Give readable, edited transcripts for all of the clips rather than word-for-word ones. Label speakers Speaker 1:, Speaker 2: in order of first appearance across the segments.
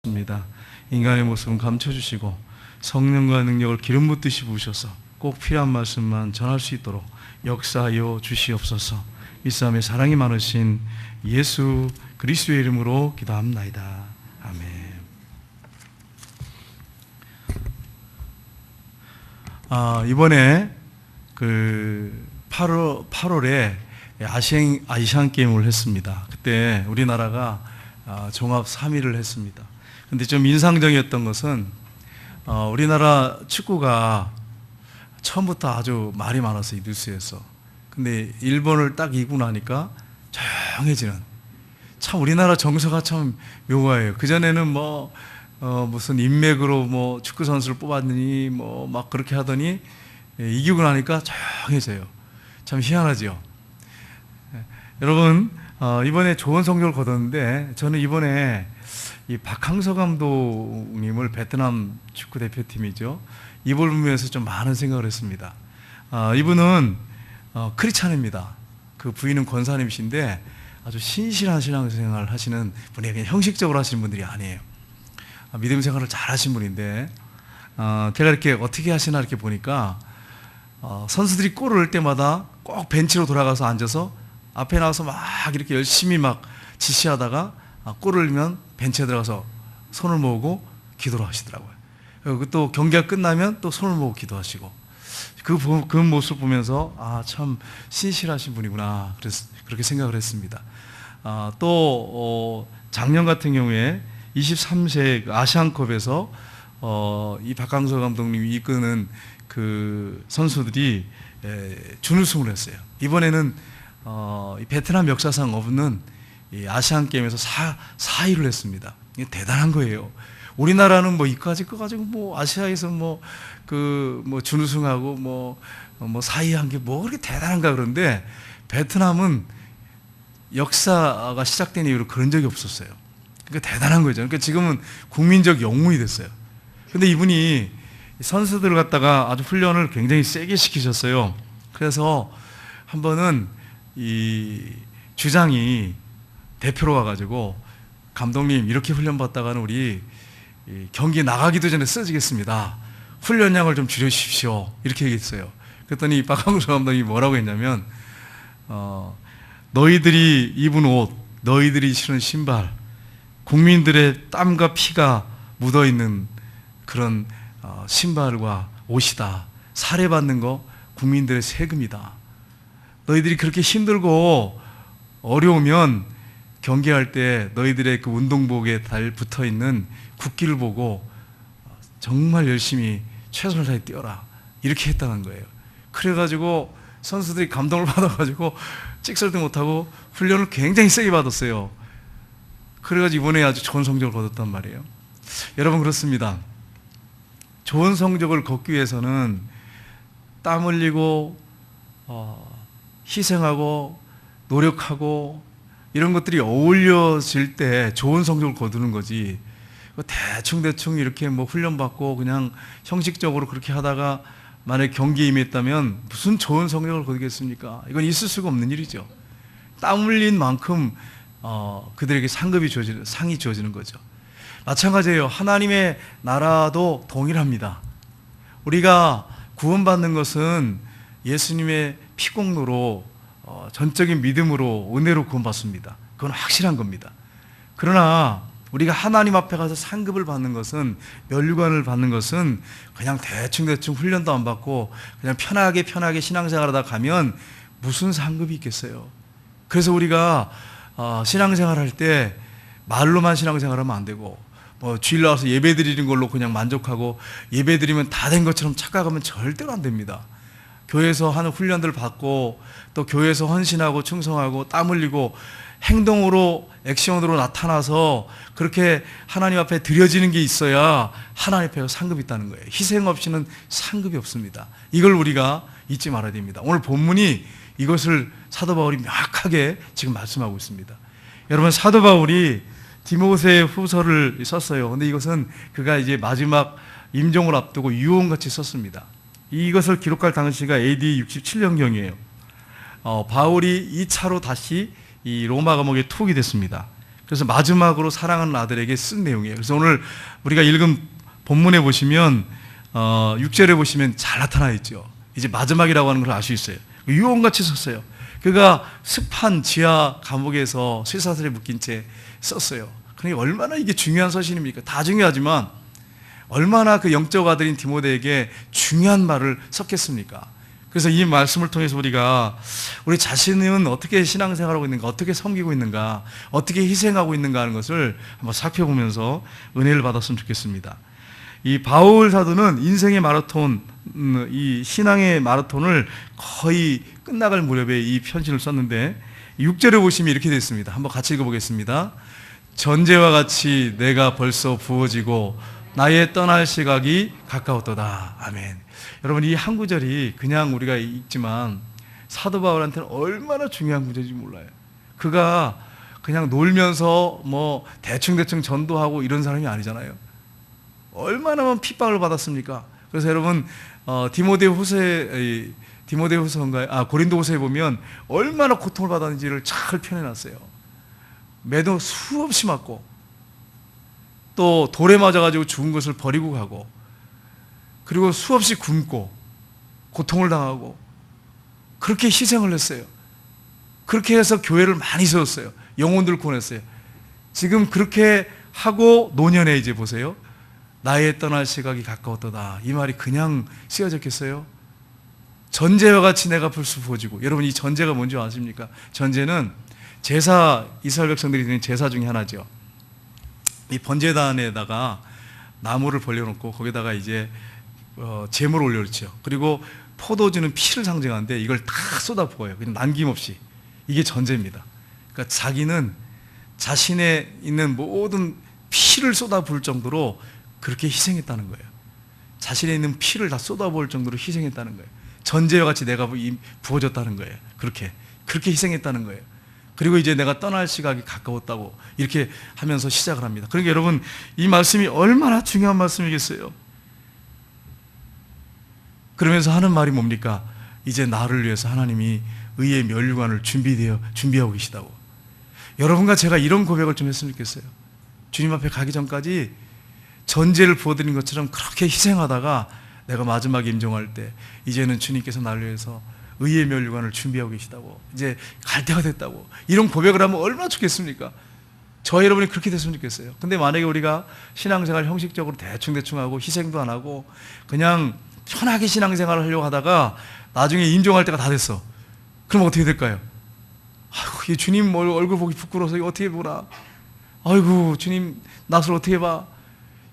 Speaker 1: 입니다. 인간의 모습은 감춰주시고 성령과 능력을 기름 붓듯이 부으셔서 꼭 필요한 말씀만 전할 수 있도록 역사하여 주시옵소서. 믿사함에 사랑이 많으신 예수 그리스도의 이름으로 기도합나이다. 아멘. 이번에 그 8월에 아시안 게임을 했습니다. 그때 우리나라가 종합 3위를 했습니다. 근데 좀 인상적이었던 것은 우리나라 축구가 처음부터 아주 말이 많았어요, 뉴스에서. 근데 일본을 딱 이기고 나니까 조용해지는. 참 우리나라 정서가 참 묘해요. 그전에는 무슨 인맥으로 축구 선수를 뽑았느니 막 그렇게 하더니 이기고 나니까 조용해져요. 참 희한하죠. 여러분, 이번에 좋은 성적을 거뒀는데 저는 이번에 이 박항서 감독님을 베트남 축구 대표팀이죠. 이걸 보면서 좀 많은 생각을 했습니다. 이분은 크리스찬입니다. 그 부인은 권사님이신데 아주 신실한 신앙생활을 하시는 분이에요. 그냥 형식적으로 하시는 분들이 아니에요. 믿음 생활을 잘 하신 분인데 제가 이렇게 어떻게 하시나 이렇게 보니까 선수들이 골을 넣을 때마다 꼭 벤치로 돌아가서 앉아서 앞에 나와서 막 이렇게 열심히 막 지시하다가 골을 넣으면 벤치에 들어가서 손을 모으고 기도를 하시더라고요. 그리고 또 경기가 끝나면 또 손을 모으고 기도하시고 그 모습을 보면서 참 신실하신 분이구나 그렇게 생각을 했습니다. 또 작년 같은 경우에 23세 아시안컵에서 이 박항서 감독님이 이끄는 그 선수들이 준우승을 했어요. 이번에는 베트남 역사상 없는 이 아시안 게임에서 4위를 했습니다. 이게 대단한 거예요. 우리나라는 이까지 가지고 아시아에서 준우승하고 4위 한 게 그렇게 대단한가 그런데 베트남은 역사가 시작된 이후로 그런 적이 없었어요. 그러니까 대단한 거죠. 그러니까 지금은 국민적 영웅이 됐어요. 근데 이분이 선수들을 갖다가 아주 훈련을 굉장히 세게 시키셨어요. 그래서 한 번은 이 주장이 대표로 와가지고 감독님 이렇게 훈련받다가는 우리 경기 나가기도 전에 쓰러지겠습니다. 훈련량을 좀 줄여주십시오. 이렇게 얘기했어요. 그랬더니 박항서 감독이 뭐라고 했냐면 너희들이 입은 옷, 너희들이 신은 신발, 국민들의 땀과 피가 묻어있는 그런 신발과 옷이다. 살해받는 거 국민들의 세금이다. 너희들이 그렇게 힘들고 어려우면 경기할 때 너희들의 그 운동복에 달 붙어있는 국기를 보고 정말 열심히 최선을 다해 뛰어라. 이렇게 했다는 거예요. 그래가지고 선수들이 감동을 받아가지고 찍설도 못하고 훈련을 굉장히 세게 받았어요. 그래가지고 이번에 아주 좋은 성적을 거뒀단 말이에요. 여러분 그렇습니다. 좋은 성적을 거두기 위해서는 땀 흘리고 희생하고 노력하고 이런 것들이 어울려질 때 좋은 성적을 거두는 거지. 대충 이렇게 훈련받고 그냥 형식적으로 그렇게 하다가 만약에 경기에 임했다면 무슨 좋은 성적을 거두겠습니까? 이건 있을 수가 없는 일이죠. 땀 흘린 만큼 그들에게 상이 주어지는 거죠. 마찬가지예요. 하나님의 나라도 동일합니다. 우리가 구원받는 것은 예수님의 피공로로 전적인 믿음으로 은혜로 구원받습니다. 그건 확실한 겁니다. 그러나 우리가 하나님 앞에 가서 상급을 받는 것은, 면류관을 받는 것은 그냥 대충 훈련도 안 받고 그냥 편하게 신앙생활하다 가면 무슨 상급이 있겠어요. 그래서 우리가 신앙생활할 때 말로만 신앙생활하면 안 되고 주일 나와서 예배 드리는 걸로 그냥 만족하고 예배 드리면 다 된 것처럼 착각하면 절대로 안 됩니다. 교회에서 하는 훈련들을 받고 또 교회에서 헌신하고 충성하고 땀 흘리고 행동으로 액션으로 나타나서 그렇게 하나님 앞에 드려지는 게 있어야 하나님 앞에 상급이 있다는 거예요. 희생 없이는 상급이 없습니다. 이걸 우리가 잊지 말아야 됩니다. 오늘 본문이 이것을 사도 바울이 명확하게 지금 말씀하고 있습니다. 여러분, 사도 바울이 디모세 후서를 썼어요. 근데 이것은 그가 이제 마지막 임종을 앞두고 유언같이 썼습니다. 이것을 기록할 당시가 AD 67년경이에요. 바울이 2차로 다시 이 로마 감옥에 투옥이 됐습니다. 그래서 마지막으로 사랑하는 아들에게 쓴 내용이에요. 그래서 오늘 우리가 읽은 본문에 보시면 6절에 보시면 잘 나타나 있죠. 이제 마지막이라고 하는 걸 알 수 있어요. 유언같이 썼어요. 그가 습한 지하 감옥에서 쇠사슬에 묶인 채 썼어요. 그러니까 얼마나 이게 중요한 서신입니까? 다 중요하지만 얼마나 그 영적 아들인 디모데에게 중요한 말을 썼겠습니까? 그래서 이 말씀을 통해서 우리가 우리 자신은 어떻게 신앙생활하고 있는가, 어떻게 섬기고 있는가, 어떻게 희생하고 있는가 하는 것을 한번 살펴보면서 은혜를 받았으면 좋겠습니다. 이 바울 사도는 인생의 마라톤, 이 신앙의 마라톤을 거의 끝나갈 무렵에 이 편지를 썼는데 6절에 보시면 이렇게 되어 있습니다. 한번 같이 읽어보겠습니다. 전제와 같이 내가 벌써 부어지고 나의 떠날 시각이 가까웠도다. 아멘. 여러분, 이 한 구절이 그냥 우리가 읽지만 사도 바울한테는 얼마나 중요한 구절인지 몰라요. 그가 그냥 놀면서 뭐 대충 전도하고 이런 사람이 아니잖아요. 얼마나 핍박을 받았습니까? 그래서 여러분 고린도후서에 보면 얼마나 고통을 받았는지를 잘 표현해놨어요. 매도 수없이 맞고 또 돌에 맞아가지고 죽은 것을 버리고 가고 그리고 수없이 굶고 고통을 당하고 그렇게 희생을 했어요. 그렇게 해서 교회를 많이 세웠어요. 영혼들을 구원했어요. 지금 그렇게 하고 노년에 이제 보세요. 나의 떠날 시각이 가까웠도다. 이 말이 그냥 쓰여졌겠어요? 전제와 같이 내가 벌써 부어지고. 여러분, 이 전제가 뭔지 아십니까? 전제는 제사, 이스라엘 백성들이 드리는 제사 중에 하나죠. 이 번제단에다가 나무를 벌려놓고 거기다가 이제 제물을 올려놓죠. 그리고 포도주는 피를 상징하는데 이걸 다 쏟아 부어요. 그냥 남김없이. 이게 전제입니다. 그러니까 자기는 자신에 있는 모든 피를 쏟아 부을 정도로 그렇게 희생했다는 거예요. 자신에 있는 피를 다 쏟아 부을 정도로 희생했다는 거예요. 전제와 같이 내가 부어졌다는 거예요. 그렇게 희생했다는 거예요. 그리고 이제 내가 떠날 시각이 가까웠다고 이렇게 하면서 시작을 합니다. 그러니까 여러분, 이 말씀이 얼마나 중요한 말씀이겠어요? 그러면서 하는 말이 뭡니까? 이제 나를 위해서 하나님이 의의 면류관을 준비하고 계시다고. 여러분과 제가 이런 고백을 좀 했으면 좋겠어요. 주님 앞에 가기 전까지 전제를 부어드린 것처럼 그렇게 희생하다가 내가 마지막에 임종할 때 이제는 주님께서 나를 위해서 의의 면류관을 준비하고 계시다고, 이제 갈 때가 됐다고, 이런 고백을 하면 얼마나 좋겠습니까? 저 여러분이 그렇게 됐으면 좋겠어요. 근데 만약에 우리가 신앙생활 형식적으로 대충 하고 희생도 안 하고 그냥 편하게 신앙생활을 하려고 하다가 나중에 임종할 때가 다 됐어. 그럼 어떻게 될까요? 아이고, 주님 얼굴 보기 부끄러워서 이거 어떻게 보라. 아이고, 주님 낯을 어떻게 봐.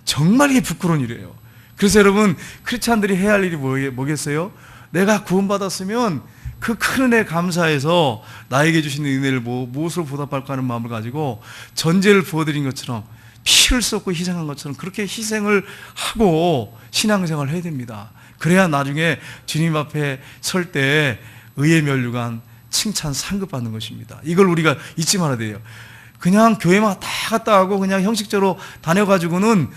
Speaker 1: 정말 이게 부끄러운 일이에요. 그래서 여러분, 크리스찬들이 해야 할 일이 뭐겠어요? 내가 구원받았으면 그 큰 은혜에 감사해서 나에게 주신 은혜를 무엇으로 보답할까 하는 마음을 가지고 전제를 부어드린 것처럼, 피를 쏟고 희생한 것처럼 그렇게 희생을 하고 신앙생활을 해야 됩니다. 그래야 나중에 주님 앞에 설 때 의의 면류관, 칭찬, 상급받는 것입니다. 이걸 우리가 잊지 말아야 돼요. 그냥 교회만 다 갔다 하고 그냥 형식적으로 다녀가지고는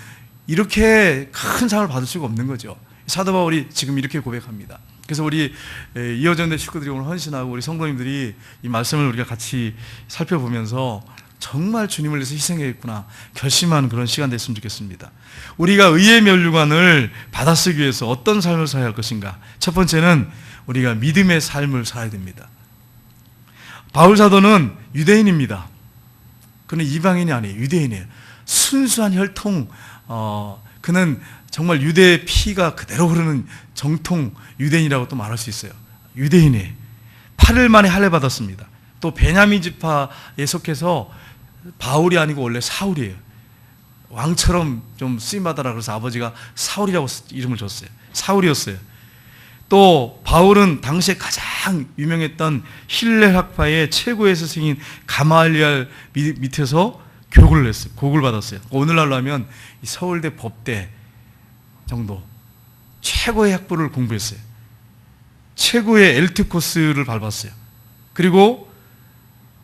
Speaker 1: 이렇게 큰 상을 받을 수가 없는 거죠. 사도 바울이 지금 이렇게 고백합니다. 그래서 우리 이어전대 식구들이 오늘 헌신하고 우리 성도님들이 이 말씀을 우리가 같이 살펴보면서 정말 주님을 위해서 희생했구나 결심하는 그런 시간 됐으면 좋겠습니다. 우리가 의의 면류관을 받아 쓰기 위해서 어떤 삶을 살아야 할 것인가? 첫 번째는 우리가 믿음의 삶을 살아야 됩니다. 바울 사도는 유대인입니다. 그는 이방인이 아니에요. 유대인이에요. 순수한 혈통, 그는 정말 유대의 피가 그대로 흐르는 정통 유대인이라고 또 말할 수 있어요. 유대인이에요. 8일 만에 할례 받았습니다. 또 베냐민 지파에 속해서 바울이 아니고 원래 사울이에요. 왕처럼 좀 쓰임받아라 그래서 아버지가 사울이라고 이름을 줬어요. 사울이었어요. 또 바울은 당시에 가장 유명했던 힐렐 학파의 최고의 스승인 가말리엘 밑에서 교육을 했어요. 교육을 받았어요. 오늘날로 하면 서울대 법대 정도 최고의 학부를 공부했어요. 최고의 엘트 코스를 밟았어요. 그리고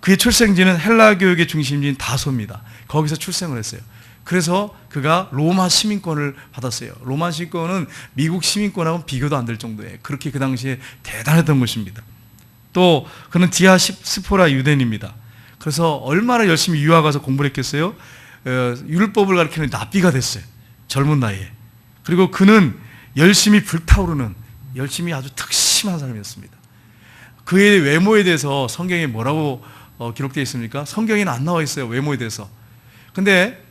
Speaker 1: 그의 출생지는 헬라 교육의 중심지인 다소입니다. 거기서 출생을 했어요. 그래서 그가 로마 시민권을 받았어요. 로마 시민권은 미국 시민권하고는 비교도 안 될 정도예요. 그렇게 그 당시에 대단했던 것입니다. 또 그는 디아스포라 유대인입니다. 그래서 얼마나 열심히 유학 가서 공부를 했겠어요? 율법을 가르치는 랍비가 됐어요. 젊은 나이에. 그리고 그는 열심히 불타오르는, 열심히 아주 특심한 사람이었습니다. 그의 외모에 대해서 성경에 뭐라고 기록되어 있습니까? 성경에는 안 나와 있어요, 외모에 대해서. 근데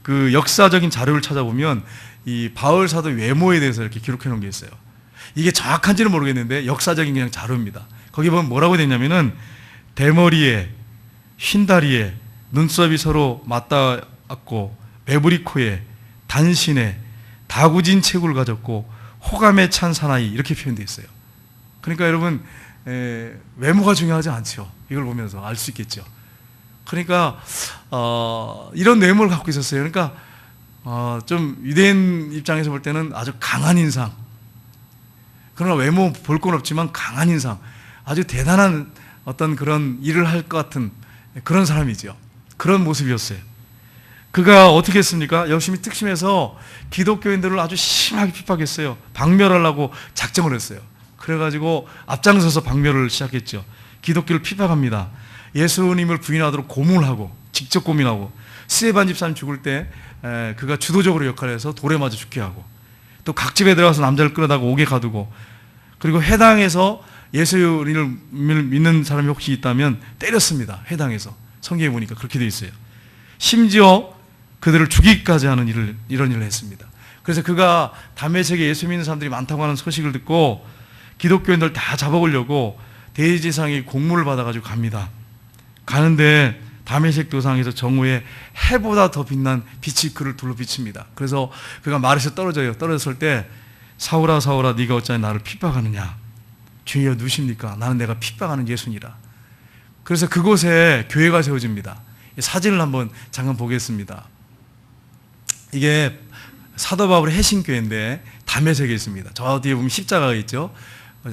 Speaker 1: 그 역사적인 자료를 찾아보면 이 바울 사도 외모에 대해서 이렇게 기록해 놓은 게 있어요. 이게 정확한지는 모르겠는데 역사적인 그냥 자료입니다. 거기 보면 뭐라고 되어 있냐면은 대머리에, 흰다리에, 눈썹이 서로 맞닿았고, 매부리 코에, 단신에, 다구진 체구를 가졌고, 호감에 찬 사나이, 이렇게 표현되어 있어요. 그러니까 여러분, 외모가 중요하지 않죠. 이걸 보면서 알 수 있겠죠. 그러니까 이런 외모를 갖고 있었어요. 그러니까 좀 유대인 입장에서 볼 때는 아주 강한 인상, 그러나 외모 볼 건 없지만 강한 인상, 아주 대단한 어떤 그런 일을 할 것 같은 그런 사람이죠. 그런 모습이었어요. 그가 어떻게 했습니까? 열심히 특심해서 기독교인들을 아주 심하게 핍박했어요. 박멸하려고 작정을 했어요. 그래가지고 앞장서서 박멸을 시작했죠. 기독교를 핍박합니다. 예수님을 부인하도록 고문을 하고, 직접 고민하고, 스데반 집사님 죽을 때 그가 주도적으로 역할을 해서 돌에 맞아 죽게 하고, 또 각집에 들어가서 남자를 끌어다가 옥에 가두고, 그리고 해당에서 예수님을 믿는 사람이 혹시 있다면 때렸습니다. 해당에서. 성경에 보니까 그렇게 되어 있어요. 심지어 그들을 죽이기까지 하는 이런 일을 했습니다. 그래서 그가 다메섹에 예수 믿는 사람들이 많다고 하는 소식을 듣고 기독교인들 다 잡아오려고 대제사장이 공문을 받아가지고 갑니다. 가는데 다메섹 도상에서 정오에 해보다 더 빛난 빛이 그를 둘러 비칩니다. 그래서 그가 말에서 떨어져요. 떨어졌을 때 사울아 사울아 네가 어찌하여 나를 핍박하느냐. 주여 누십니까? 나는 내가 핍박하는 예수니라. 그래서 그곳에 교회가 세워집니다. 사진을 한번 잠깐 보겠습니다. 이게 사도 바울의 해신교회인데 다메섹에 있습니다. 저 뒤에 보면 십자가가 있죠.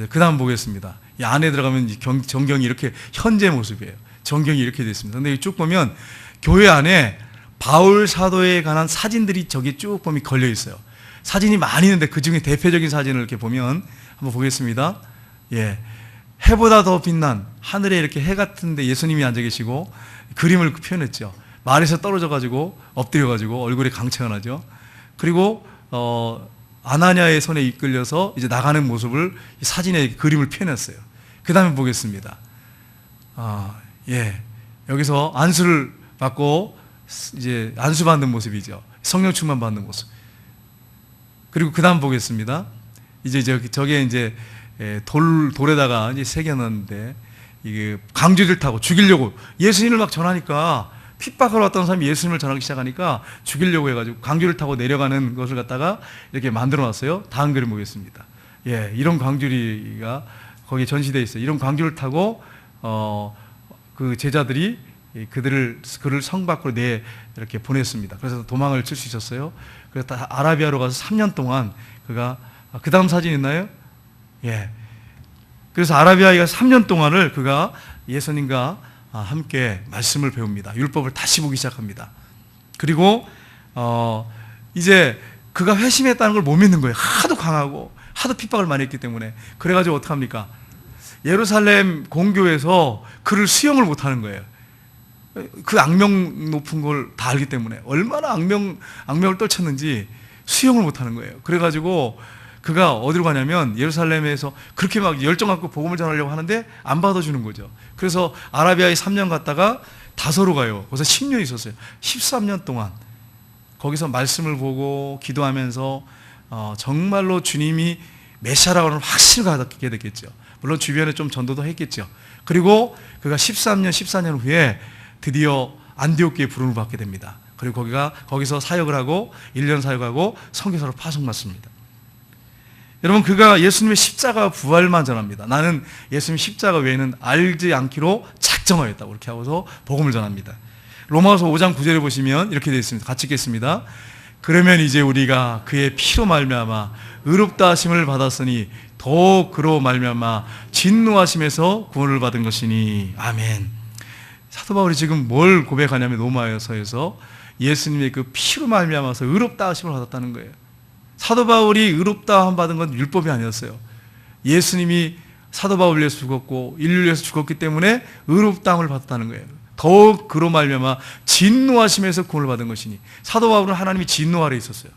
Speaker 1: 그 다음 보겠습니다. 이 안에 들어가면 전경이 이렇게 현재 모습이에요. 전경이 이렇게 되어 있습니다. 근데 쭉 보면 교회 안에 바울 사도에 관한 사진들이 저기 쭉 보면 걸려 있어요. 사진이 많이 있는데 그 중에 대표적인 사진을 이렇게 보면 한번 보겠습니다. 예, 해보다 더 빛난 하늘에 이렇게 해 같은데 예수님이 앉아 계시고 그림을 표현했죠. 말에서 떨어져가지고 엎드려가지고 얼굴에 강체가 나죠. 그리고 아나니아의 손에 이끌려서 이제 나가는 모습을 이 사진에 그림을 표현했어요. 그 다음에 보겠습니다. 예, 여기서 안수를 받고 이제 안수 받는 모습이죠. 성령 충만 받는 모습. 그리고 그 다음 보겠습니다. 이제 저게 이제 돌에다가 이제 새겨놨는데 이게 강쥐를 타고 죽이려고 예수님을 막 전하니까 핍박하러 왔던 사람이 예수님을 전하기 시작하니까 죽이려고 해가지고 강쥐를 타고 내려가는 것을 갖다가 이렇게 만들어놨어요. 다음 그림 보겠습니다. 예, 이런 강쥐가 거기에 전시되어 있어요. 이런 강쥐를 타고 그 제자들이 그를 성 밖으로 이렇게 보냈습니다. 그래서 도망을 칠 수 있었어요. 그래서 아라비아로 가서 3년 동안 그가 그 다음 사진 있나요? 예. 그래서 아라비아에 가서 3년 동안을 그가 예수님과 함께 말씀을 배웁니다. 율법을 다시 보기 시작합니다. 그리고 이제 그가 회심했다는 걸 못 믿는 거예요. 하도 강하고 하도 핍박을 많이 했기 때문에. 그래가지고 어떡합니까? 예루살렘 공교에서 그를 수용을 못하는 거예요. 그 악명 높은 걸 다 알기 때문에 얼마나 악명을 떨쳤는지 수용을 못하는 거예요. 그래가지고 그가 어디로 가냐면 예루살렘에서 그렇게 막 열정 갖고 복음을 전하려고 하는데 안 받아주는 거죠. 그래서 아라비아에 3년 갔다가 다소로 가요. 거기서 10년 있었어요. 13년 동안 거기서 말씀을 보고 기도하면서 정말로 주님이 메시아라고 하는 확신을 갖게 됐겠죠. 물론 주변에 좀 전도도 했겠죠. 그리고 그가 14년 후에 드디어 안디옥교에 부름을 받게 됩니다. 그리고 거기서 사역을 하고 1년 사역하고 선교사로 파송받습니다. 여러분, 그가 예수님의 십자가 부활만 전합니다. 나는 예수님 십자가 외에는 알지 않기로 작정하였다고 그렇게 하고서 복음을 전합니다. 로마서 5장 9절에 보시면 이렇게 되어 있습니다. 같이 읽겠습니다. 그러면 이제 우리가 그의 피로 말미암아 의롭다 하심을 받았으니 더욱 그로 말미암아 진노하심에서 구원을 받은 것이니. 아멘. 사도 바울이 지금 뭘 고백하냐면 로마서에서 예수님의 그 피로 말미암아서 의롭다 하심을 받았다는 거예요. 사도 바울이 의롭다 함 받은 건 율법이 아니었어요. 예수님이 사도 바울을 위해서 죽었고 인류를 위해서 죽었기 때문에 의롭다함을 받았다는 거예요. 더욱 그로 말미암아 진노하심에서 구원을 받은 것이니, 사도 바울은 하나님이 진노 아래 있었어요.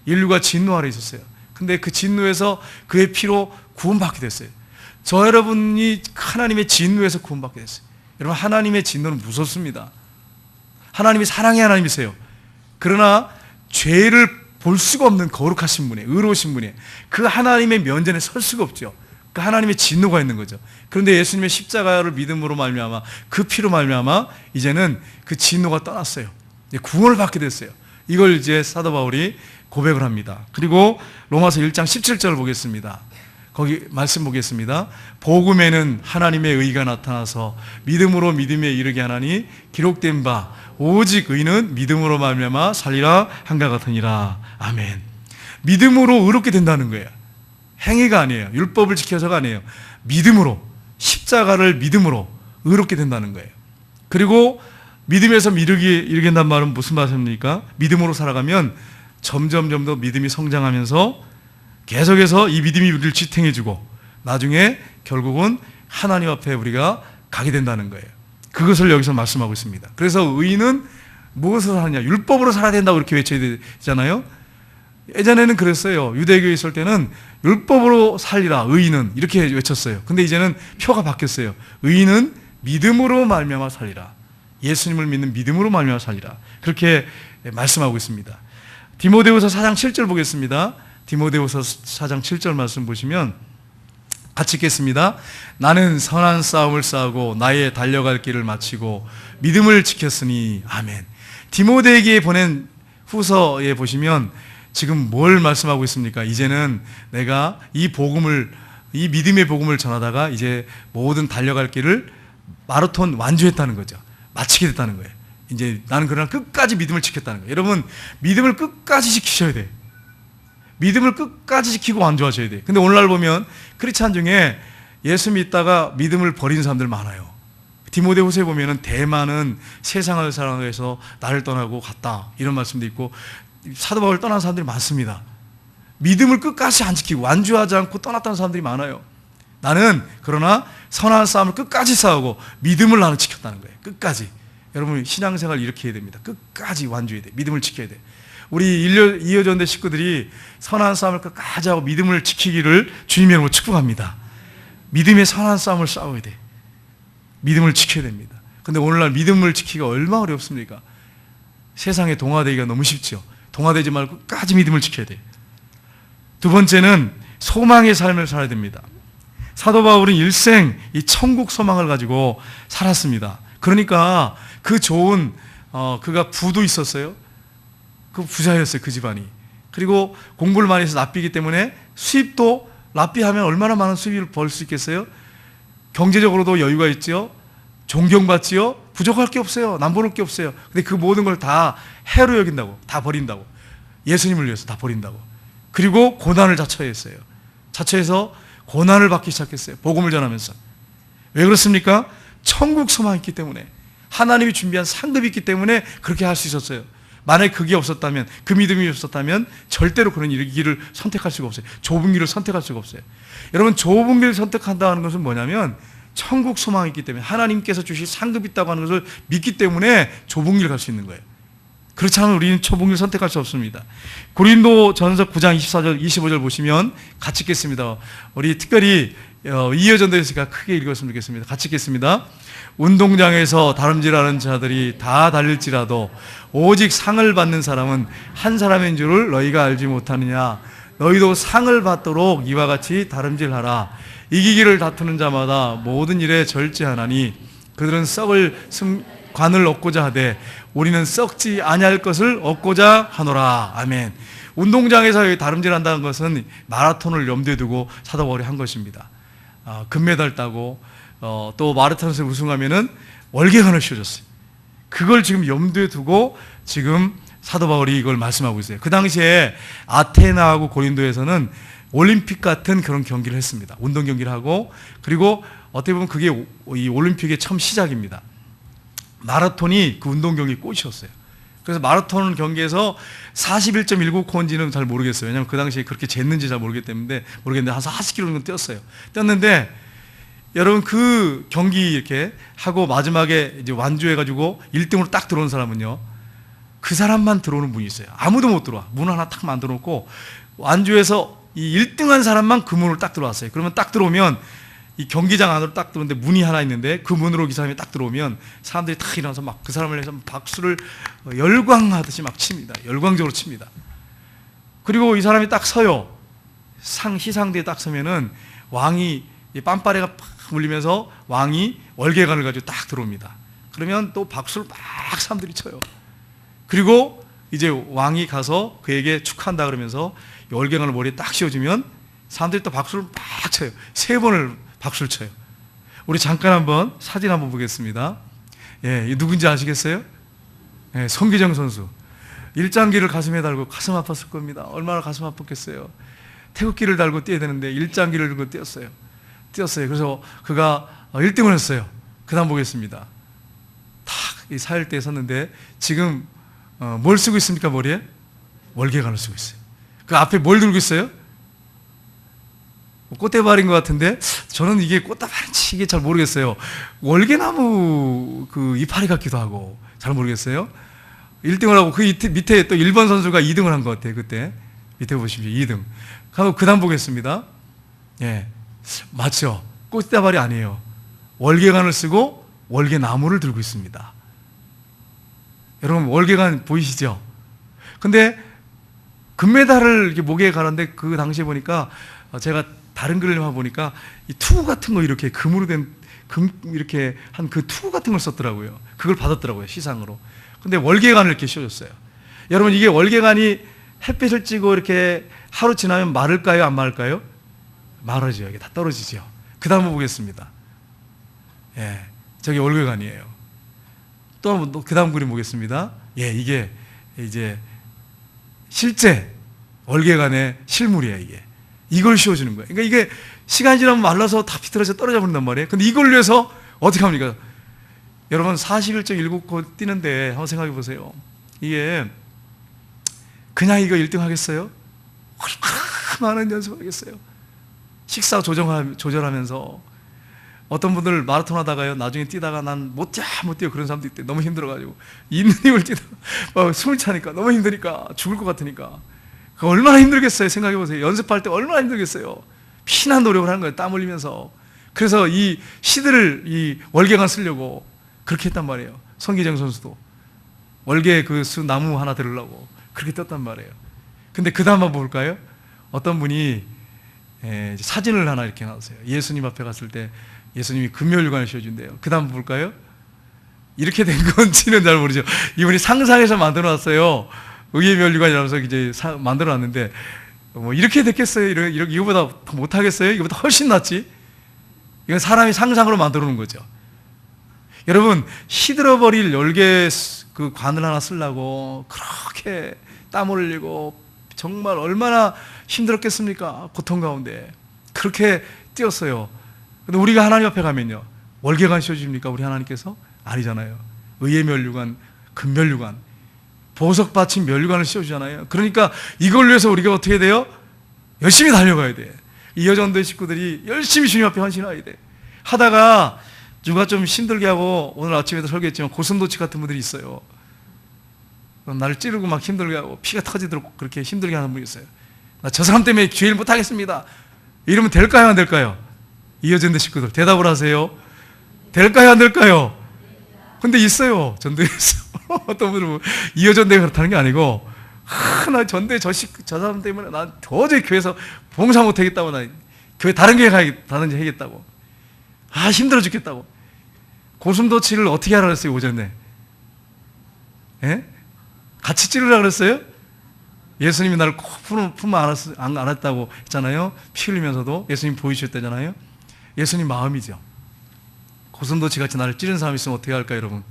Speaker 1: 인류가 진노 아래 있었어요. 근데 그 진노에서 그의 피로 구원받게 됐어요. 저 여러분이 하나님의 진노에서 구원받게 됐어요. 여러분, 하나님의 진노는 무섭습니다. 하나님이 사랑의 하나님이세요. 그러나 죄를 볼 수가 없는 거룩하신 분이에요. 의로우신 분이에요. 그 하나님의 면전에 설 수가 없죠. 그 하나님의 진노가 있는 거죠. 그런데 예수님의 십자가를 믿음으로 말미암아, 그 피로 말미암아 이제는 그 진노가 떠났어요. 구원을 받게 됐어요. 이걸 이제 사도 바울이 고백을 합니다. 그리고 로마서 1장 17절을 보겠습니다. 거기 말씀 보겠습니다. 복음에는 하나님의 의가 나타나서 믿음으로 믿음에 이르게 하나니 기록된 바 오직 의는 믿음으로 말미암아 살리라 한가 같으니라. 아멘. 믿음으로 의롭게 된다는 거예요. 행위가 아니에요. 율법을 지켜서가 아니에요. 믿음으로, 십자가를 믿음으로 의롭게 된다는 거예요. 그리고 믿음에서 이르게 된다는 말은 무슨 말입니까? 믿음으로 살아가면 점점 더 믿음이 성장하면서 계속해서 이 믿음이 우리를 지탱해주고 나중에 결국은 하나님 앞에 우리가 가게 된다는 거예요. 그것을 여기서 말씀하고 있습니다. 그래서 의인은 무엇으로 사느냐? 율법으로 살아야 된다고 이렇게 외쳐야 되잖아요. 예전에는 그랬어요. 유대교에 있을 때는 율법으로 살리라, 의인은 이렇게 외쳤어요. 근데 이제는 표가 바뀌었어요. 의인은 믿음으로 말미암아 살리라. 예수님을 믿는 믿음으로 말미암아 살리라. 그렇게 말씀하고 있습니다. 디모데후서 4장 7절 보겠습니다. 디모데후서 4장 7절 말씀 보시면 같이 읽겠습니다. 나는 선한 싸움을 싸우고 나의 달려갈 길을 마치고 믿음을 지켰으니. 아멘. 디모데에게 보낸 후서에 보시면 지금 뭘 말씀하고 있습니까? 이제는 내가 이 믿음의 복음을 전하다가 이제 모든 달려갈 길을 마라톤 완주했다는 거죠. 마치게 됐다는 거예요. 이제 나는 그러나 끝까지 믿음을 지켰다는 거예요. 여러분, 믿음을 끝까지 지키셔야 돼요. 믿음을 끝까지 지키고 완주하셔야 돼요. 근데 오늘날 보면 크리스찬 중에 예수 믿다가 믿음을 버린 사람들 많아요. 디모데후서에 보면은 대만은 세상을 사랑해서 나를 떠나고 갔다, 이런 말씀도 있고, 사도 바울을 떠난 사람들이 많습니다. 믿음을 끝까지 안 지키고 완주하지 않고 떠났다는 사람들이 많아요. 나는 그러나 선한 싸움을 끝까지 싸우고 믿음을 나는 지켰다는 거예요. 끝까지. 여러분, 신앙생활 이렇게 해야 됩니다. 끝까지 완주해야 돼. 믿음을 지켜야 돼. 우리 이어전대 식구들이 선한 싸움을 끝까지 하고 믿음을 지키기를 주님의 이름으로 축복합니다. 믿음의 선한 싸움을 싸워야 돼. 믿음을 지켜야 됩니다. 근데 오늘날 믿음을 지키기가 얼마나 어렵습니까? 세상에 동화되기가 너무 쉽죠. 동화되지 말고 끝까지 믿음을 지켜야 돼요. 두 번째는 소망의 삶을 살아야 됩니다. 사도 바울은 일생 이 천국 소망을 가지고 살았습니다. 그러니까 그 좋은 그가 부도 있었어요. 그 부자였어요, 그 집안이. 그리고 공부를 많이 해서 납비이기 때문에 수입도, 납비하면 얼마나 많은 수입을 벌 수 있겠어요? 경제적으로도 여유가 있죠. 존경받지요. 부족할 게 없어요. 남부를 게 없어요. 근데 그 모든 걸 다 해로 여긴다고, 다 버린다고. 예수님을 위해서 다 버린다고. 그리고 고난을 자처했어요. 자처해서 고난을 받기 시작했어요. 복음을 전하면서. 왜 그렇습니까? 천국 소망이 있기 때문에, 하나님이 준비한 상급이 있기 때문에 그렇게 할 수 있었어요. 만약에 그게 없었다면, 그 믿음이 없었다면 절대로 그런 길을 선택할 수가 없어요. 좁은 길을 선택할 수가 없어요. 여러분, 좁은 길을 선택한다는 것은 뭐냐면 천국 소망이 있기 때문에, 하나님께서 주실 상급이 있다고 하는 것을 믿기 때문에 좁은 길을 갈 수 있는 거예요. 그렇지 않으면 우리는 좁은 길을 선택할 수 없습니다. 고린도 전서 9장 24절 25절 보시면 같이 읽겠습니다. 우리 특별히 이어전도에서 크게 읽었으면 좋겠습니다. 같이 읽겠습니다. 운동장에서 다름질하는 자들이 다 달릴지라도 오직 상을 받는 사람은 한 사람인 줄을 너희가 알지 못하느냐. 너희도 상을 받도록 이와 같이 다름질하라. 이기기를 다투는 자마다 모든 일에 절제하나니 그들은 썩을 관을 얻고자 하되 우리는 썩지 아니할 것을 얻고자 하노라. 아멘. 운동장에서 다름질한다는 것은 마라톤을 염두에 두고 사도 바울이 한 것입니다. 금메달 따고 또 마라톤에서 우승하면은 월계관을 씌워줬어요. 그걸 지금 염두에 두고 지금 사도 바울이 이걸 말씀하고 있어요. 그 당시에 아테나하고 고린도에서는 올림픽 같은 그런 경기를 했습니다. 운동 경기를 하고, 그리고 어떻게 보면 그게 이 올림픽의 처음 시작입니다. 마라톤이 그 운동 경기 꽃이었어요. 그래서 마라톤 경기에서 41.19km인지는 잘 모르겠어요. 왜냐하면 그 당시에 그렇게 쟀는지 잘 모르겠기 때문에 한 40km 정도 뛰었어요. 뛰었는데 여러분 그 경기 이렇게 하고 마지막에 이제 완주해가지고 1등으로 딱 들어온 사람은요, 그 사람만 들어오는 문이 있어요. 아무도 못 들어와. 문 하나 딱 만들어 놓고 완주해서 이 1등한 사람만 그 문으로 딱 들어왔어요. 그러면 딱 들어오면 이 경기장 안으로 딱 들어오는데 문이 하나 있는데 그 문으로 이 사람이 딱 들어오면 사람들이 딱 일어나서 막 그 사람을 위해서 박수를 열광하듯이 막 칩니다. 열광적으로 칩니다. 그리고 이 사람이 딱 서요. 시상대에 딱 서면은 왕이 빰빠레가 팍 울리면서 왕이 월계관을 가지고 딱 들어옵니다. 그러면 또 박수를 막 사람들이 쳐요. 그리고 이제 왕이 가서 그에게 축하한다 그러면서 월계관을 머리에 딱 씌워주면 사람들이 또 박수를 막 쳐요. 3번을 박수를 쳐요. 우리 잠깐 한번 사진 한번 보겠습니다. 예, 이 누군지 아시겠어요? 예, 손기정 선수. 일장기를 가슴에 달고 가슴 아팠을 겁니다. 얼마나 가슴 아팠겠어요. 태극기를 달고 뛰어야 되는데 일장기를 들고 뛰었어요. 그래서 그가 1등을 했어요. 그 다음 보겠습니다. 탁 이 사일대에 섰는데 지금 뭘 쓰고 있습니까? 머리에? 월계관을 쓰고 있어요. 그 앞에 뭘 들고 있어요? 꽃대발인 것 같은데 저는 이게 꽃다발인지 이게 잘 모르겠어요. 월계나무 그 이파리 같기도 하고 잘 모르겠어요. 1등을 하고 그 밑에 또 1번 선수가 2등을 한 것 같아요. 그때 밑에 보십시오. 2등. 그 다음 보겠습니다. 예, 맞죠? 꽃다발이 아니에요. 월계관을 쓰고 월계나무를 들고 있습니다. 여러분 월계관 보이시죠? 근데 금메달을 이렇게 목에 가는데 그 당시에 보니까 제가 다른 글을 보니까 이 투구 같은 거 이렇게 금으로 된 이렇게 한 그 투구 같은 걸 썼더라고요. 그걸 받았더라고요, 시상으로. 근데 월계관을 이렇게 씌워줬어요. 여러분 이게 월계관이 햇빛을 찌고 이렇게 하루 지나면 마를까요, 안 마를까요? 마르죠. 이게 다 떨어지죠. 그 다음 보겠습니다. 예, 저게 월계관이에요. 또 한번 그 다음 그림 보겠습니다. 예, 이게 이제 실제 월계관의 실물이에요. 이걸 씌워주는 거예요. 그러니까 이게 시간이 지나면 말라서 다 비틀어져 떨어져 버린단 말이에요. 근데 이걸 위해서 어떻게 합니까? 여러분 41.19코 뛰는데 한번 생각해 보세요. 이게 그냥 이거 1등 하겠어요? 얼마나 많은 연습하겠어요? 식사 조절하면서 어떤 분들 마라톤 하다가요, 나중에 뛰다가 난 못 뛰어 그런 사람도 있대. 너무 힘들어가지고 있는 힘을 뛰다가 숨을 차니까 너무 힘드니까 죽을 것 같으니까 그 얼마나 힘들겠어요. 생각해 보세요. 연습할 때 얼마나 힘들겠어요. 피난 노력을 하는 거예요. 땀 흘리면서. 그래서 이 시드를 이 월계관 쓰려고 그렇게 했단 말이에요. 손기정 선수도 월계 그 나무 하나 들으려고 그렇게 떴단 말이에요. 근데 그 다음 한번 볼까요? 어떤 분이 사진을 하나 이렇게 놔주세요. 예수님 앞에 갔을 때 예수님이 금멸류관을 씌워준대요. 그 다음 볼까요? 이렇게 된 건지는 잘 모르죠. 이분이 상상해서 만들어 놨어요. 의의 멸류관이라면서 이제 만들어 놨는데 뭐 이렇게 됐겠어요? 이거보다 더 못하겠어요? 이거보다 훨씬 낫지? 이건 사람이 상상으로 만들어 놓은 거죠. 여러분 시들어버릴 열개 그 관을 하나 쓰려고 그렇게 땀 흘리고 정말 얼마나 힘들었겠습니까? 고통 가운데 그렇게 뛰었어요. 근데 우리가 하나님 앞에 가면요, 월계관 씌워주십니까? 우리 하나님께서? 아니잖아요. 의의 멸류관, 금멸류관, 보석 받침 멸류관을 씌워주잖아요. 그러니까 이걸 위해서 우리가 어떻게 돼요? 열심히 달려가야 돼. 이 여전도의 식구들이 열심히 주님 앞에 헌신해야 돼. 하다가 누가 좀 힘들게 하고, 오늘 아침에도 설교했지만 고슴도치 같은 분들이 있어요. 나를 찌르고 막 힘들게 하고 피가 터지도록 그렇게 힘들게 하는 분이 있어요. 나 저 사람 때문에 죄를 못하겠습니다. 이러면 될까요, 안 될까요? 이어전대 식구들 대답을 하세요. 될까요, 안 될까요? 근데 있어요, 전도에서. 어떤 분들은 이어전대가 그렇다는 게 아니고, 나 전도에 저 사람 때문에 난 도저히 교회에서 봉사 못하겠다고, 나 교회 다른 교회 가든지 하겠다고, 힘들어 죽겠다고. 고슴도치를 어떻게 하라 그랬어요, 오전에? 예? 같이 찌르라 그랬어요? 예수님이 나를 품어 안았다고 했잖아요. 피 흘리면서도 예수님 보이셨다잖아요. 예수님 마음이죠. 고슴도치 같이 나를 찌른 사람이 있으면 어떻게 할까요, 여러분?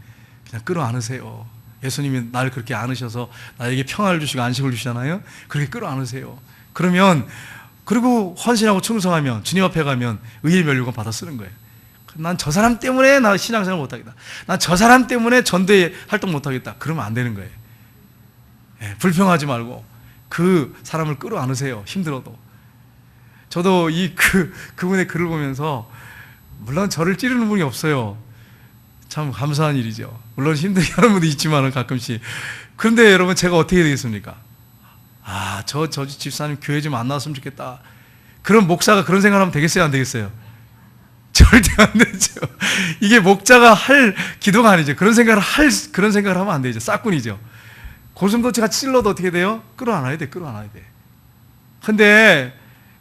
Speaker 1: 그냥 끌어안으세요. 예수님이 나를 그렇게 안으셔서 나에게 평화를 주시고 안식을 주시잖아요. 그렇게 끌어안으세요. 그러면, 그리고 헌신하고 충성하면 주님 앞에 가면 의의 멸류관 받아 쓰는 거예요. 난 저 사람 때문에 나 신앙생활 못하겠다, 난 저 사람 때문에 전도에 활동 못하겠다, 그러면 안 되는 거예요. 예, 불평하지 말고 그 사람을 끌어안으세요. 힘들어도. 저도 그분의 글을 보면서 물론 저를 찌르는 분이 없어요. 참 감사한 일이죠. 물론 힘들게 하는 분도 있지만 가끔씩. 그런데 여러분 제가 어떻게 되겠습니까? 저 집사님 교회 좀 안 나왔으면 좋겠다. 그런 목사가 그런 생각하면 되겠어요? 안 되겠어요? 절대 안 되죠. 이게 목자가 할 기도가 아니죠. 그런 생각을 하면 안 되죠. 싹군이죠. 고슴도치가 찔러도 어떻게 돼요? 끌어안아야 돼. 근데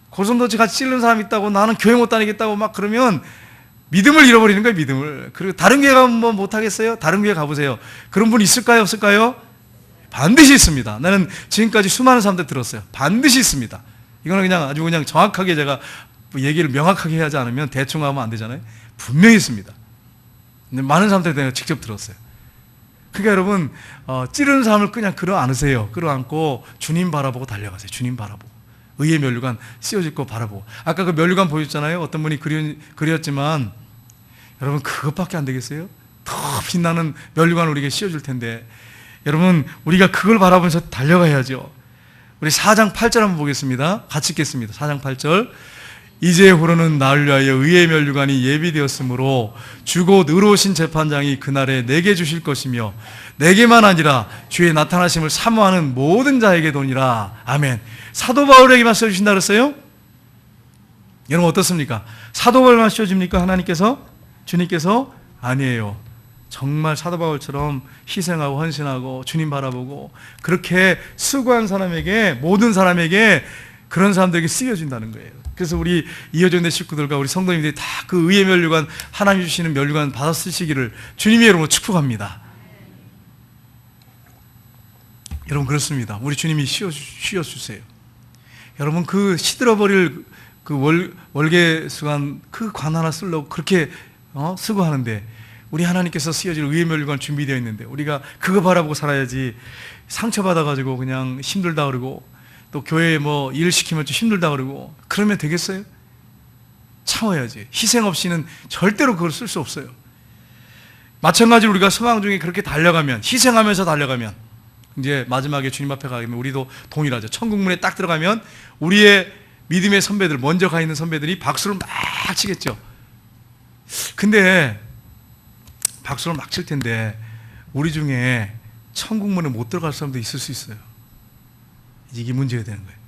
Speaker 1: 고슴도치가 찔른 사람이 있다고 나는 교회 못 다니겠다고 막 그러면 믿음을 잃어버리는 거예요, 믿음을. 그리고 다른 교회 가면 뭐 못하겠어요? 다른 교회 가보세요. 그런 분 있을까요, 없을까요? 반드시 있습니다. 나는 지금까지 수많은 사람들 들었어요. 반드시 있습니다. 이거는 그냥 아주 그냥 정확하게 제가 얘기를 명확하게 하지 않으면 대충 하면 안 되잖아요. 분명히 있습니다. 근데 많은 사람들이 내가 직접 들었어요. 그러니까 여러분, 찌르는 사람을 그냥 끌어안으세요. 끌어안고 주님 바라보고 달려가세요. 주님 바라보고. 의의 면류관 씌워질 거 바라보고. 아까 그 면류관 보였잖아요. 어떤 분이 그렸지만 여러분 그것밖에 안 되겠어요? 더 빛나는 면류관을 우리에게 씌워줄 텐데 여러분 우리가 그걸 바라보면서 달려가야죠. 우리 4장 8절 한번 보겠습니다. 같이 읽겠습니다. 4장 8절. 이제후로는 나를 위하여 의의 면류관이 예비되었으므로 주곧 의로우신 재판장이 그날에 내게 주실 것이며 내게만 아니라 주의 나타나심을 사모하는 모든 자에게 도니라. 아멘. 사도 바울에게만 써주신다 그랬어요? 여러분 어떻습니까? 사도 바울만 씌워줍니까? 하나님께서? 주님께서? 아니에요. 정말 사도 바울처럼 희생하고 헌신하고 주님 바라보고 그렇게 수고한 사람에게, 모든 사람에게, 그런 사람들에게 쓰여진다는 거예요. 그래서 우리 이어전대 식구들과 우리 성도님들이 다 그 의의 면류관, 하나님 주시는 면류관 받아 쓰시기를 주님의 이름으로 축복합니다. 여러분 그렇습니다. 우리 주님이 씌워주세요. 여러분 그 시들어버릴 그 월계수관 그 관 하나 쓰려고 그렇게 수고하는데 우리 하나님께서 쓰여질 의의 면류관 준비되어 있는데 우리가 그거 바라보고 살아야지. 상처받아가지고 그냥 힘들다 그러고 또 교회에 뭐 일 시키면 좀 힘들다 그러고 그러면 되겠어요? 참아야지. 희생 없이는 절대로 그걸 쓸 수 없어요. 마찬가지로 우리가 소망 중에 그렇게 달려가면, 희생하면서 달려가면 이제 마지막에 주님 앞에 가면 우리도 동일하죠. 천국문에 딱 들어가면 우리의 믿음의 선배들, 먼저 가 있는 선배들이 박수를 막 치겠죠. 근데 박수를 막 칠 텐데 우리 중에 천국문에 못 들어갈 사람도 있을 수 있어요. 이게 문제가 되는 거예요.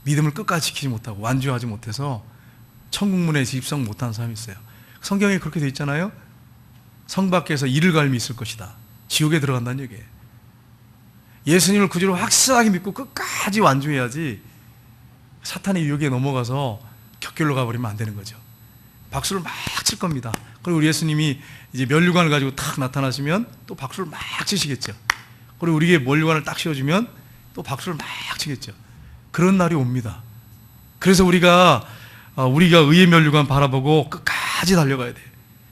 Speaker 1: 믿음을 끝까지 지키지 못하고 완주하지 못해서 천국문에 입성 못하는 사람이 있어요. 성경에 그렇게 되어 있잖아요. 성 밖에서 이를 갈미 있을 것이다. 지옥에 들어간다는 얘기예요. 예수님을 구주로 확실하게 믿고 끝까지 완주해야지 사탄의 유혹에 넘어가서 격결로 가버리면 안 되는 거죠. 박수를 막 칠 겁니다. 그리고 우리 예수님이 이제 면류관을 가지고 탁 나타나시면 또 박수를 막 치시겠죠. 그리고 우리에게 면류관을 딱 씌워주면 또 박수를 막 치겠죠. 그런 날이 옵니다. 그래서 우리가 의의 면류관 바라보고 끝까지 달려가야 돼요.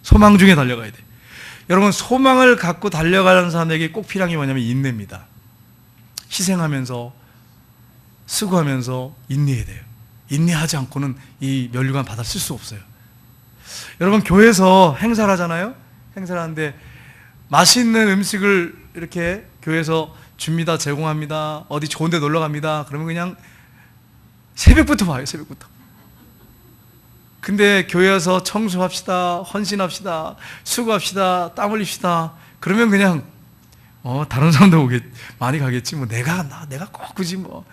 Speaker 1: 소망 중에 달려가야 돼요. 여러분 소망을 갖고 달려가는 사람에게 꼭 필요한 게 뭐냐면 인내입니다. 희생하면서 수고하면서 인내해야 돼요. 인내하지 않고는 이 면류관 받아 쓸 수 없어요. 여러분 교회에서 행사를 하잖아요. 행사를 하는데 맛있는 음식을 이렇게 교회에서 줍니다. 제공합니다. 어디 좋은 데 놀러 갑니다. 그러면 그냥 새벽부터 봐요. 새벽부터. 근데 교회에서 청소합시다. 헌신합시다. 수고합시다. 땀 흘립시다. 그러면 그냥 다른 사람도 많이 가겠지. 뭐 내가 꼭 굳이 뭐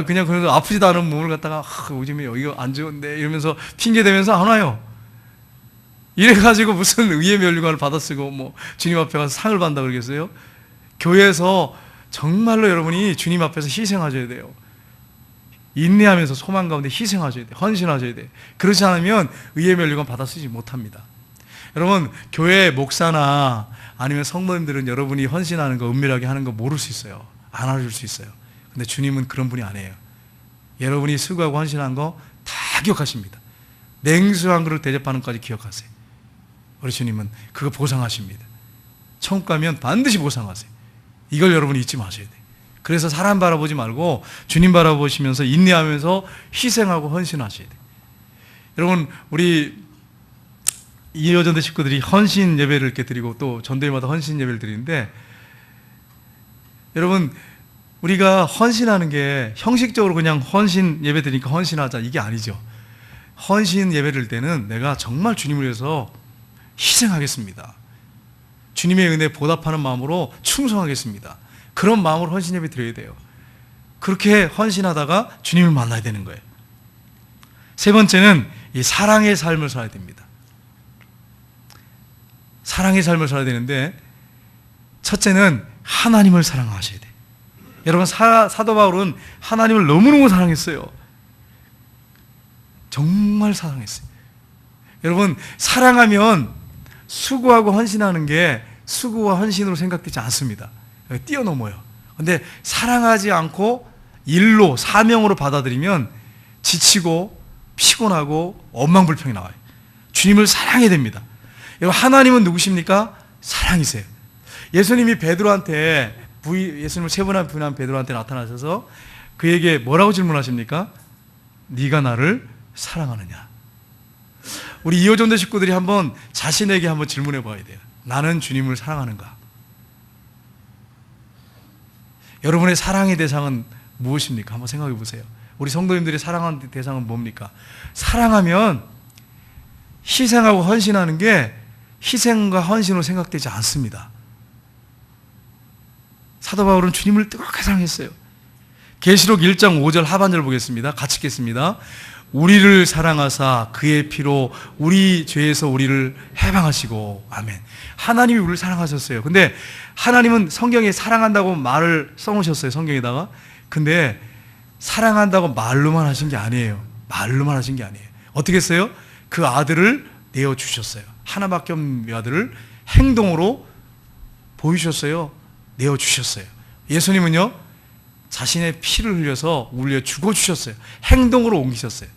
Speaker 1: 그냥 그래도 아프지도 않은 몸을 갖다가 요즘에 여기가 안 좋은데 이러면서 핑계 대면서 안 와요. 이래가지고 무슨 의의 면류관을 받아 쓰고 뭐 주님 앞에 가서 상을 받는다 그러겠어요? 교회에서 정말로 여러분이 주님 앞에서 희생하셔야 돼요. 인내하면서 소망 가운데 희생하셔야 돼요. 헌신하셔야 돼요. 그렇지 않으면 의의 면류관 받아 쓰지 못합니다. 여러분 교회 목사나 아니면 성도님들은 여러분이 헌신하는 거, 은밀하게 하는 거 모를 수 있어요. 안 알아줄 수 있어요. 근데 주님은 그런 분이 아니에요. 여러분이 수고하고 헌신한 거 다 기억하십니다. 냉수한 그릇 대접하는 것까지 기억하세요. 우리 주님은 그거 보상하십니다. 천국 가면 반드시 보상하세요. 이걸 여러분이 잊지 마셔야 돼요. 그래서 사람 바라보지 말고 주님 바라보시면서 인내하면서 희생하고 헌신하셔야 돼요. 여러분 우리 이어전대 식구들이 헌신 예배를 이렇게 드리고 또 전대회마다 헌신 예배를 드리는데 여러분 우리가 헌신하는 게 형식적으로 그냥 헌신 예배 드리니까 헌신하자 이게 아니죠. 헌신 예배를 드릴 때는 내가 정말 주님을 위해서 희생하겠습니다. 주님의 은혜에 보답하는 마음으로 충성하겠습니다. 그런 마음으로 헌신 예배 드려야 돼요. 그렇게 헌신하다가 주님을 만나야 되는 거예요. 세 번째는 이 사랑의 삶을 살아야 됩니다. 사랑의 삶을 살아야 되는데, 첫째는 하나님을 사랑하셔야 돼요. 여러분, 사도 바울은 하나님을 너무너무 사랑했어요. 정말 사랑했어요. 여러분, 사랑하면 수고하고 헌신하는 게 수고와 헌신으로 생각되지 않습니다. 뛰어넘어요. 근데 사랑하지 않고 일로, 사명으로 받아들이면 지치고 피곤하고 엉망불평이 나와요. 주님을 사랑해야 됩니다. 여러분, 하나님은 누구십니까? 사랑이세요. 예수님이 베드로한테, 예수님을 세 번 부인한 베드로한테 나타나셔서 그에게 뭐라고 질문하십니까? 네가 나를 사랑하느냐? 우리 이호전대 식구들이 한번 자신에게 한번 질문해 봐야 돼요. 나는 주님을 사랑하는가? 여러분의 사랑의 대상은 무엇입니까? 한번 생각해 보세요. 우리 성도님들이 사랑하는 대상은 뭡니까? 사랑하면 희생하고 헌신하는 게 희생과 헌신으로 생각되지 않습니다. 사도 바울은 주님을 뜨겁게 사랑했어요. 계시록 1장 5절 하반절 보겠습니다. 같이 읽겠습니다. 우리를 사랑하사 그의 피로 우리 죄에서 우리를 해방하시고. 아멘. 하나님이 우리를 사랑하셨어요. 근데 하나님은 성경에 사랑한다고 말을 써놓으셨어요, 성경에다가. 근데 사랑한다고 말로만 하신 게 아니에요. 말로만 하신 게 아니에요. 어떻게 했어요? 그 아들을 내어주셨어요. 하나밖에 없는 아들을 행동으로 보이셨어요. 내어주셨어요. 예수님은요, 자신의 피를 흘려서 우리를 위해 죽어주셨어요. 행동으로 옮기셨어요.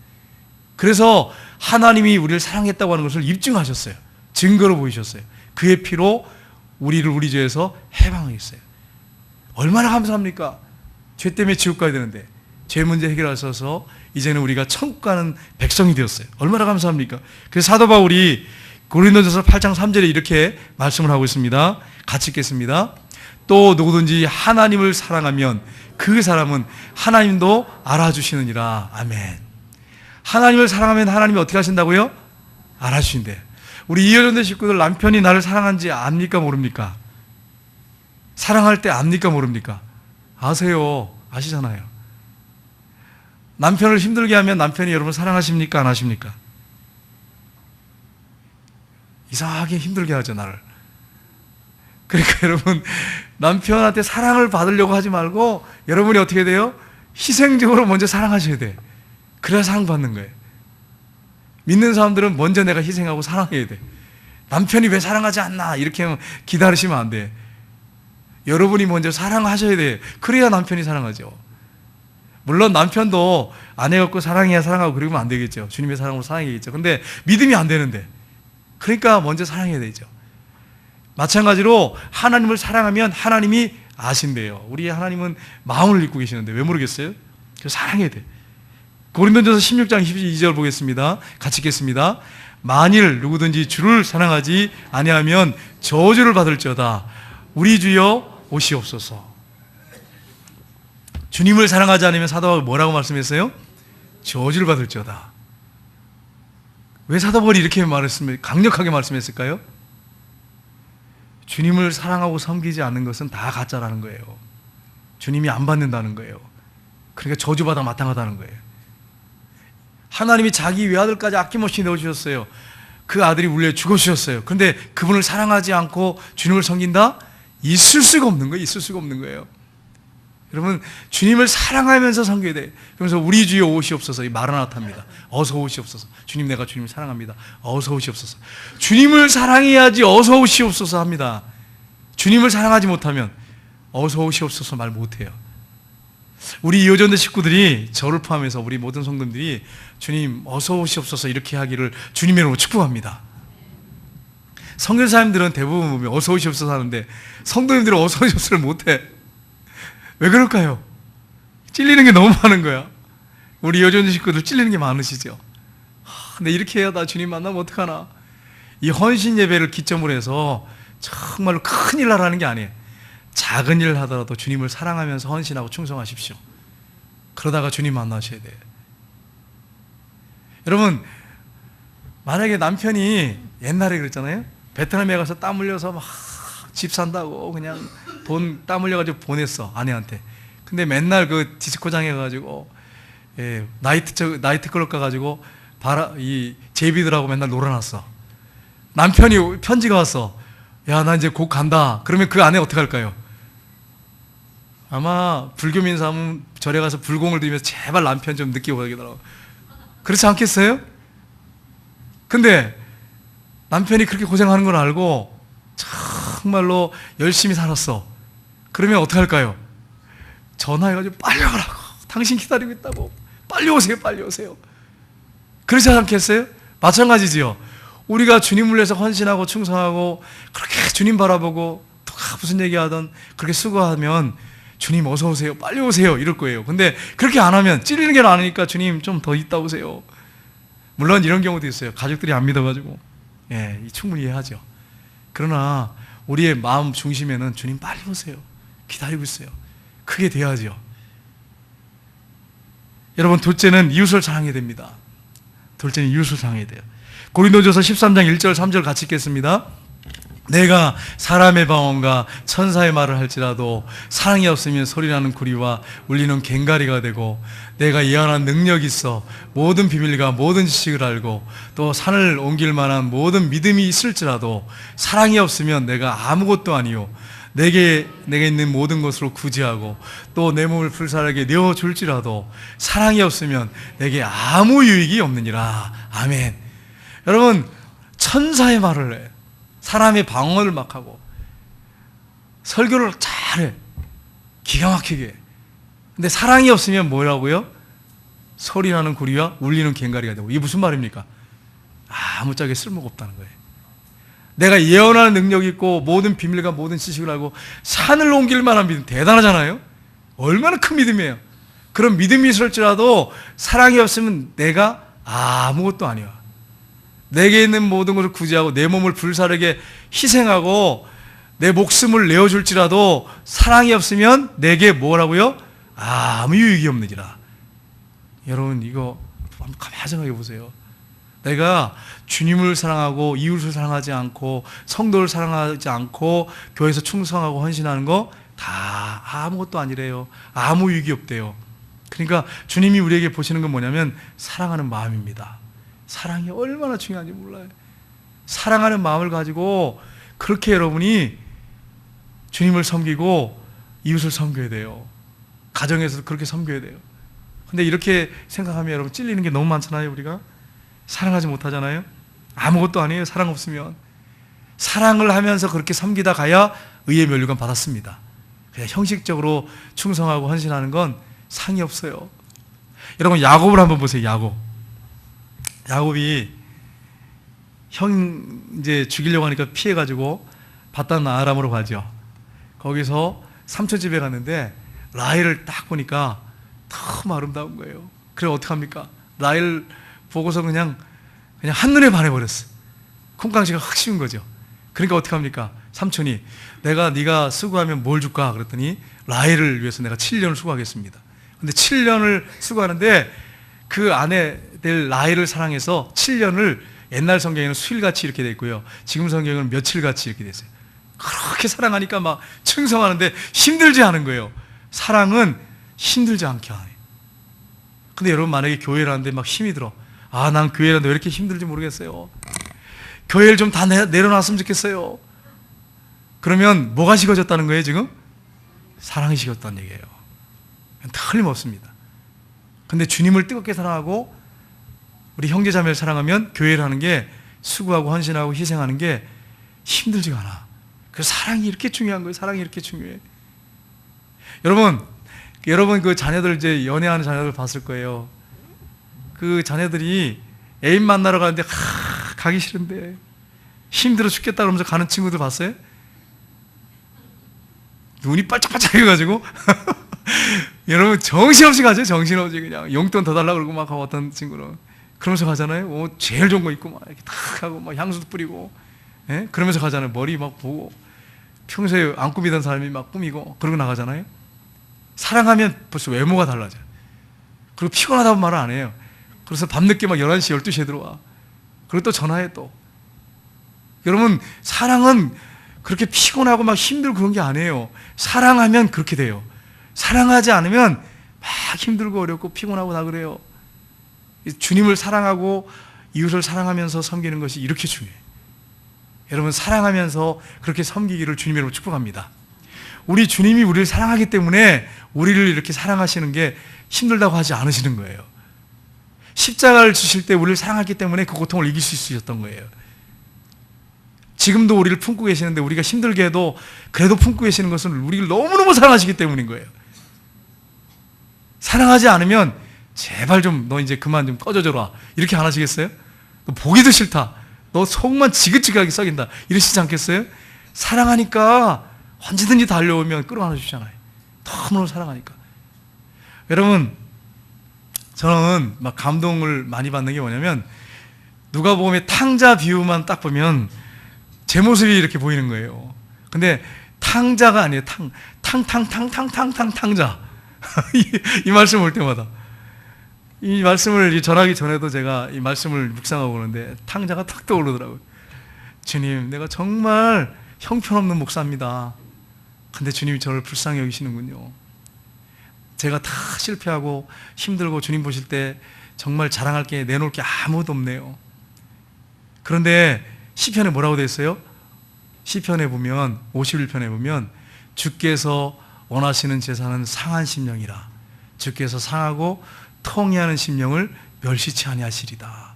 Speaker 1: 그래서 하나님이 우리를 사랑했다고 하는 것을 입증하셨어요. 증거로 보이셨어요. 그의 피로 우리를 우리 죄에서 해방하셨어요. 얼마나 감사합니까? 죄 때문에 지옥 가야 되는데 죄 문제 해결하셔서 이제는 우리가 천국 가는 백성이 되었어요. 얼마나 감사합니까? 그래서 사도 바울이 고린도전서 8장 3절에 이렇게 말씀을 하고 있습니다. 같이 읽겠습니다. 또 누구든지 하나님을 사랑하면 그 사람은 하나님도 알아주시느니라. 아멘. 하나님을 사랑하면 하나님이 어떻게 하신다고요? 알아주신대. 우리 이호전대 식구들, 남편이 나를 사랑하는지 압니까 모릅니까? 사랑할 때 압니까 모릅니까? 아세요. 아시잖아요. 남편을 힘들게 하면 남편이 여러분 사랑하십니까 안 하십니까? 이상하게 힘들게 하죠, 나를. 그러니까 여러분, 남편한테 사랑을 받으려고 하지 말고 여러분이 어떻게 돼요? 희생적으로 먼저 사랑하셔야 돼. 그래야 사랑받는 거예요. 믿는 사람들은 먼저 내가 희생하고 사랑해야 돼. 남편이 왜 사랑하지 않나 이렇게 기다리시면 안 돼. 여러분이 먼저 사랑하셔야 돼. 그래야 남편이 사랑하죠. 물론 남편도 아내 갖고 사랑해야 사랑하고 그러면 안 되겠죠. 주님의 사랑으로 사랑해야겠죠. 근데 믿음이 안 되는데, 그러니까 먼저 사랑해야 되죠. 마찬가지로 하나님을 사랑하면 하나님이 아신대요. 우리 하나님은 마음을 읽고 계시는데 왜 모르겠어요? 그래서 사랑해야 돼. 고린도전서 16장 22절 보겠습니다. 같이 읽겠습니다. 만일 누구든지 주를 사랑하지 아니하면 저주를 받을지어다. 우리 주여 오시옵소서. 주님을 사랑하지 않으면 사도 바울이 뭐라고 말씀했어요? 저주를 받을지어다. 왜 사도 바울이 이렇게 말했습니까? 강력하게 말씀했을까요? 주님을 사랑하고 섬기지 않는 것은 다 가짜라는 거예요. 주님이 안 받는다는 거예요. 그러니까 저주받아 마땅하다는 거예요. 하나님이 자기 외아들까지 아낌없이 넣어주셨어요. 그 아들이 우리 위해 죽어주셨어요. 그런데 그분을 사랑하지 않고 주님을 섬긴다? 있을 수가 없는 거예요. 있을 수가 없는 거예요. 여러분, 주님을 사랑하면서 섬겨야 돼. 그러면서 우리 주여 오시옵소서. 이 마라나타입니다. 어서 오시옵소서. 주님, 내가 주님을 사랑합니다. 어서 오시옵소서. 주님을 사랑해야지 어서 오시옵소서 합니다. 주님을 사랑하지 못하면 어서 오시옵소서 말 못해요. 우리 이호전대 식구들이, 저를 포함해서 우리 모든 성도들이 주님 어서 오시옵소서 이렇게 하기를 주님의 이름으로 축복합니다. 선교사님들은 대부분 보면 어서 오시옵소서 하는데 성도님들은 어서 오시옵소서를 못해. 왜 그럴까요? 찔리는 게 너무 많은 거야. 우리 이호전대 식구들 찔리는 게 많으시죠? 근데 이렇게 해야 나 주님 만나면 어떡하나. 이 헌신 예배를 기점으로 해서 정말로 큰일 나라는 게 아니에요. 작은 일을 하더라도 주님을 사랑하면서 헌신하고 충성하십시오. 그러다가 주님 만나셔야 돼요. 여러분, 만약에 남편이 옛날에 그랬잖아요. 베트남에 가서 땀 흘려서 막 집 산다고 그냥 돈 땀 흘려가지고 보냈어, 아내한테. 근데 맨날 그 디스코장에 가가지고 나이트 클럽 가가지고 이 제비들하고 맨날 놀아놨어. 남편이 편지가 왔어. 야, 나 이제 곧 간다. 그러면 그 아내 어떻게 할까요? 아마 불교 민사하면 절에 가서 불공을 드리면서 제발 남편 좀 늦게 오게 해달라고. 그렇지 않겠어요? 근데 남편이 그렇게 고생하는 걸 알고 정말로 열심히 살았어. 그러면 어떻게 할까요? 전화해가지고 빨리 오라고. 당신 기다리고 있다고. 빨리 오세요, 빨리 오세요. 그렇지 않겠어요? 마찬가지지요. 우리가 주님을 위해서 헌신하고 충성하고 그렇게 주님 바라보고 누가 무슨 얘기하든 그렇게 수고하면 주님 어서 오세요, 빨리 오세요 이럴 거예요. 근데 그렇게 안 하면 찔리는 게 나으니까 주님 좀 더 있다 오세요. 물론 이런 경우도 있어요. 가족들이 안 믿어가지고 충분히 이해하죠. 그러나 우리의 마음 중심에는 주님 빨리 오세요, 기다리고 있어요. 그게 돼야죠. 여러분, 둘째는 이웃을 사랑해야 됩니다. 둘째는 이웃을 사랑해야 돼요. 고린도전서 13장 1절 3절 같이 읽겠습니다. 내가 사람의 방언과 천사의 말을 할지라도 사랑이 없으면 소리나는 구리와 울리는 괭가리가 되고, 내가 예언한 능력이 있어 모든 비밀과 모든 지식을 알고 또 산을 옮길 만한 모든 믿음이 있을지라도 사랑이 없으면 내가 아무것도 아니요 내게 있는 모든 것으로 구제하고 또 내 몸을 불살하게 내어줄지라도 사랑이 없으면 내게 아무 유익이 없느니라. 아멘. 여러분, 천사의 말을 해, 사람의 방언을 막 하고 설교를 잘해, 기가 막히게. 근데 사랑이 없으면 뭐라고요? 소리나는 구리와 울리는 괭가리가 되고. 이게 무슨 말입니까? 아무짝에 쓸모가 없다는 거예요. 내가 예언하는 능력이 있고 모든 비밀과 모든 지식을 알고 산을 옮길 만한 믿음, 대단하잖아요. 얼마나 큰 믿음이에요. 그런 믿음이 있을지라도 사랑이 없으면 내가 아무것도 아니야. 내게 있는 모든 것을 구제하고 내 몸을 불사르게 희생하고 내 목숨을 내어줄지라도 사랑이 없으면 내게 뭐라고요? 아무 유익이 없느니라. 여러분, 이거 한번 가만히 생각해 보세요. 내가 주님을 사랑하고 이웃을 사랑하지 않고 성도를 사랑하지 않고 교회에서 충성하고 헌신하는 거 다 아무것도 아니래요. 아무 유익이 없대요. 그러니까 주님이 우리에게 보시는 건 뭐냐면 사랑하는 마음입니다. 사랑이 얼마나 중요한지 몰라요. 사랑하는 마음을 가지고 그렇게 여러분이 주님을 섬기고 이웃을 섬겨야 돼요. 가정에서도 그렇게 섬겨야 돼요. 근데 이렇게 생각하면 여러분 찔리는 게 너무 많잖아요. 우리가 사랑하지 못하잖아요. 아무것도 아니에요. 사랑 없으면. 사랑을 하면서 그렇게 섬기다 가야 의의 면류관 받았습니다. 그냥 형식적으로 충성하고 헌신하는 건 상이 없어요. 여러분, 야곱을 한번 보세요. 야곱이 형 이제 죽이려고 하니까 피해가지고 바단 아람으로 가죠. 거기서 삼촌 집에 갔는데 라헬을 딱 보니까 너무 아름다운 거예요. 그래 어떻게 합니까? 라헬 보고서 그냥 한눈에 반해버렸어. 콩강씨가 확 씌운 거죠. 그러니까 어떻게 합니까? 삼촌이 네가 수고하면 뭘 줄까? 그랬더니 라헬을 위해서 내가 7년을 수고하겠습니다. 근데 7년을 수고하는데 그 아내 될 라헬을 사랑해서 7년을 옛날 성경에는 수일같이 이렇게 돼 있고요. 지금 성경은 며칠같이 이렇게 돼 있어요. 그렇게 사랑하니까 막 충성하는데 힘들지 않은 거예요. 사랑은 힘들지 않게 하네. 근데 여러분, 만약에 교회를 하는데 막 힘이 들어. 난 교회라는데 왜 이렇게 힘들지 모르겠어요. 교회를 좀 다 내려놨으면 좋겠어요. 그러면 뭐가 식어졌다는 거예요, 지금? 사랑이 식었다는 얘기예요. 틀림없습니다. 근데 주님을 뜨겁게 사랑하고 우리 형제자매를 사랑하면 교회를 하는 게 수고하고 헌신하고 희생하는 게 힘들지가 않아. 그래서 사랑이 이렇게 중요한 거예요. 사랑이 이렇게 중요해. 여러분 그 자녀들 이제 연애하는 자녀들 봤을 거예요. 그 자녀들이 애인 만나러 가는데 가기 싫은데 힘들어 죽겠다 그러면서 가는 친구들 봤어요? 눈이 반짝반짝 해가지고 여러분 정신없이 가죠. 정신없이 그냥 용돈 더 달라고 그러고 막 어떤 친구는 그러면서 가잖아요. 옷 제일 좋은 거 입고 막 이렇게 탁 하고 막 향수도 뿌리고, 예? 그러면서 가잖아요. 머리 막 보고 평소에 안 꾸미던 사람이 막 꾸미고 그러고 나가잖아요. 사랑하면 벌써 외모가 달라져요. 그리고 피곤하다고 말을 안 해요. 그래서 밤늦게 막 11시, 12시에 들어와. 그리고 또 전화해 또. 여러분, 사랑은 그렇게 피곤하고 막 힘들고 그런 게 아니에요. 사랑하면 그렇게 돼요. 사랑하지 않으면 막 힘들고 어렵고 피곤하고 다 그래요. 주님을 사랑하고 이웃을 사랑하면서 섬기는 것이 이렇게 중요해요. 여러분, 사랑하면서 그렇게 섬기기를 주님의 이름으로 축복합니다. 우리 주님이 우리를 사랑하기 때문에 우리를 이렇게 사랑하시는 게 힘들다고 하지 않으시는 거예요. 십자가를 주실 때 우리를 사랑하기 때문에 그 고통을 이길 수 있으셨던 거예요. 지금도 우리를 품고 계시는데 우리가 힘들게 해도 그래도 품고 계시는 것은 우리를 너무너무 사랑하시기 때문인 거예요. 사랑하지 않으면 제발 좀 너 이제 그만 좀 꺼져줘라 이렇게 안 하시겠어요? 너 보기도 싫다, 너 속만 지긋지긋하게 썩인다 이러시지 않겠어요? 사랑하니까 언제든지 달려오면 끌어안아 주잖아요. 너무너무 사랑하니까. 여러분, 저는 막 감동을 많이 받는 게 뭐냐면 누가복음의 탕자 비유만 딱 보면 제 모습이 이렇게 보이는 거예요. 근데 탕자가 아니에요. 탕자. 이 말씀 올 때마다 이 말씀을 전하기 전에도 제가 이 말씀을 묵상하고 오는데 탕자가 탁 떠오르더라고요. 주님, 내가 정말 형편없는 목사입니다. 근데 주님이 저를 불쌍히 여기시는군요. 제가 다 실패하고 힘들고 주님 보실 때 정말 자랑할 게, 내놓을 게 아무것도 없네요. 그런데 시편에 뭐라고 되어 있어요? 시편에 보면 51편에 보면 주께서 원하시는 제사는 상한 심령이라 주께서 상하고 통회하는 심령을 멸시치 아니하시리다.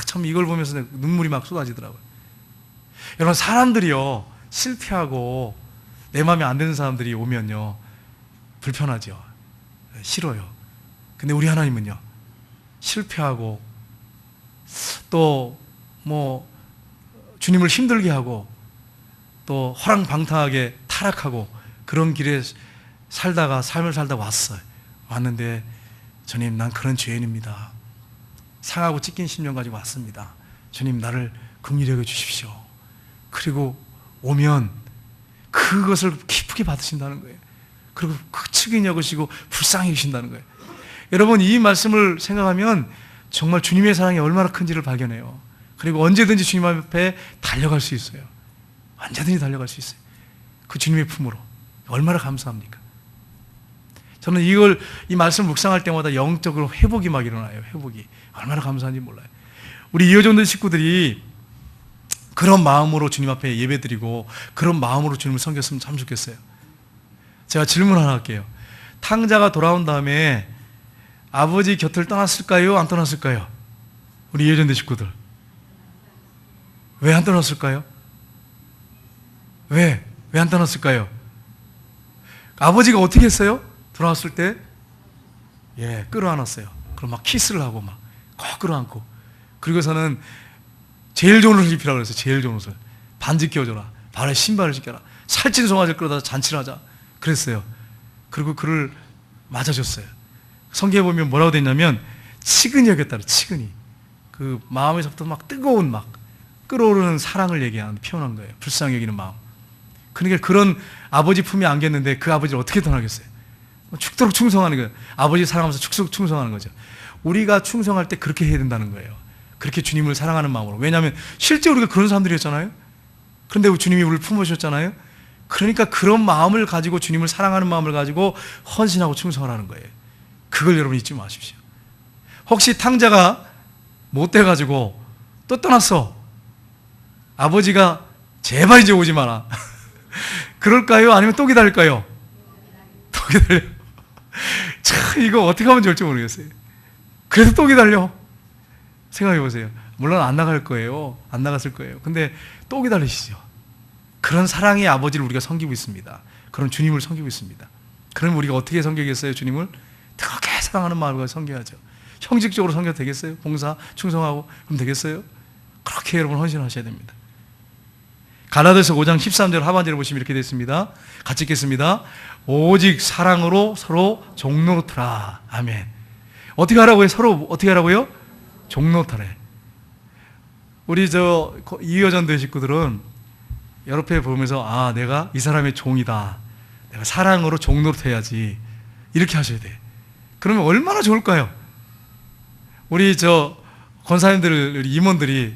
Speaker 1: 참 이걸 보면서 눈물이 막 쏟아지더라고요. 여러분, 사람들이요 실패하고 내 마음에 안 드는 사람들이 오면요 불편하죠. 싫어요. 근데 우리 하나님은요 실패하고 또 뭐 주님을 힘들게 하고 또 허랑방탕하게 타락하고 그런 길에 삶을 살다 왔는데 주님, 난 그런 죄인입니다. 상하고 찢긴 심령 가지고 왔습니다. 주님, 나를 긍휼히 여겨 주십시오. 그리고 오면 그것을 기쁘게 받으신다는 거예요. 그리고 측은히 여기시고 불쌍히 여기신다는 거예요. 여러분, 이 말씀을 생각하면 정말 주님의 사랑이 얼마나 큰지를 발견해요. 그리고 언제든지 주님 앞에 달려갈 수 있어요. 언제든지 달려갈 수 있어요. 그 주님의 품으로. 얼마나 감사합니까? 저는 이 말씀을 묵상할 때마다 영적으로 회복이 막 일어나요. 회복이. 얼마나 감사한지 몰라요. 우리 이어전된 식구들이 그런 마음으로 주님 앞에 예배드리고 그런 마음으로 주님을 섬겼으면 참 좋겠어요. 제가 질문 하나 할게요. 탕자가 돌아온 다음에 아버지 곁을 떠났을까요? 안 떠났을까요? 우리 이어전된 식구들. 왜 안 떠났을까요? 왜 안 떠났을까요? 아버지가 어떻게 했어요? 돌아왔을 때 끌어안았어요. 그럼 막 키스를 하고 막 꼭 끌어안고, 그리고서는 제일 좋은 옷을 입히라고 그랬어요. 제일 좋은 옷을. 반지 끼워줘라, 발에 신발을 신겨라, 살찐 송아지를 끌어다 잔치를 하자 그랬어요. 그리고 그를 맞아줬어요. 성경에 보면 뭐라고 돼 있냐면 치근히 여겼다고. 치근히. 그 마음에서부터 막 뜨거운 막 끓어오르는 사랑을 표현한 거예요. 불쌍히 여기는 마음. 그러니까 그런 아버지 품에 안겼는데 그 아버지를 어떻게 떠나겠어요? 죽도록 충성하는 거예요. 아버지 사랑하면서 죽도록 충성하는 거죠. 우리가 충성할 때 그렇게 해야 된다는 거예요. 그렇게 주님을 사랑하는 마음으로. 왜냐하면 실제 우리가 그런 사람들이었잖아요. 그런데 주님이 우리를 품으셨잖아요. 그러니까 그런 마음을 가지고, 주님을 사랑하는 마음을 가지고 헌신하고 충성을 하는 거예요. 그걸 여러분 잊지 마십시오. 혹시 탕자가 못 돼가지고 또 떠났어. 아버지가 제발 이제 오지 마라. 그럴까요? 아니면 또 기다릴까요? 또 기다려. 참, 이거 어떻게 하면 좋을지 모르겠어요. 그래서 또 기다려. 생각해 보세요. 물론 안 나갈 거예요. 안 나갔을 거예요. 근데 또 기다리시죠. 그런 사랑의 아버지를 우리가 섬기고 있습니다. 그런 주님을 섬기고 있습니다. 그럼 우리가 어떻게 섬기겠어요? 주님을 뜨겁게 사랑하는 마음으로 섬겨야죠. 형식적으로 섬겨도 되겠어요? 봉사, 충성하고 그럼 되겠어요? 그렇게 여러분 헌신하셔야 됩니다. 갈라디아서 5장 13절 하반절을 보시면 이렇게 되어 있습니다. 같이 읽겠습니다. 오직 사랑으로 서로 종노릇하라. 아멘. 어떻게 하라고요? 서로 어떻게 하라고요? 종노릇하래. 우리 이여전도의 식구들은 옆에 보면서 내가 이 사람의 종이다. 내가 사랑으로 종노릇해야지. 이렇게 하셔야 돼. 그러면 얼마나 좋을까요? 우리 권사님들, 임원들이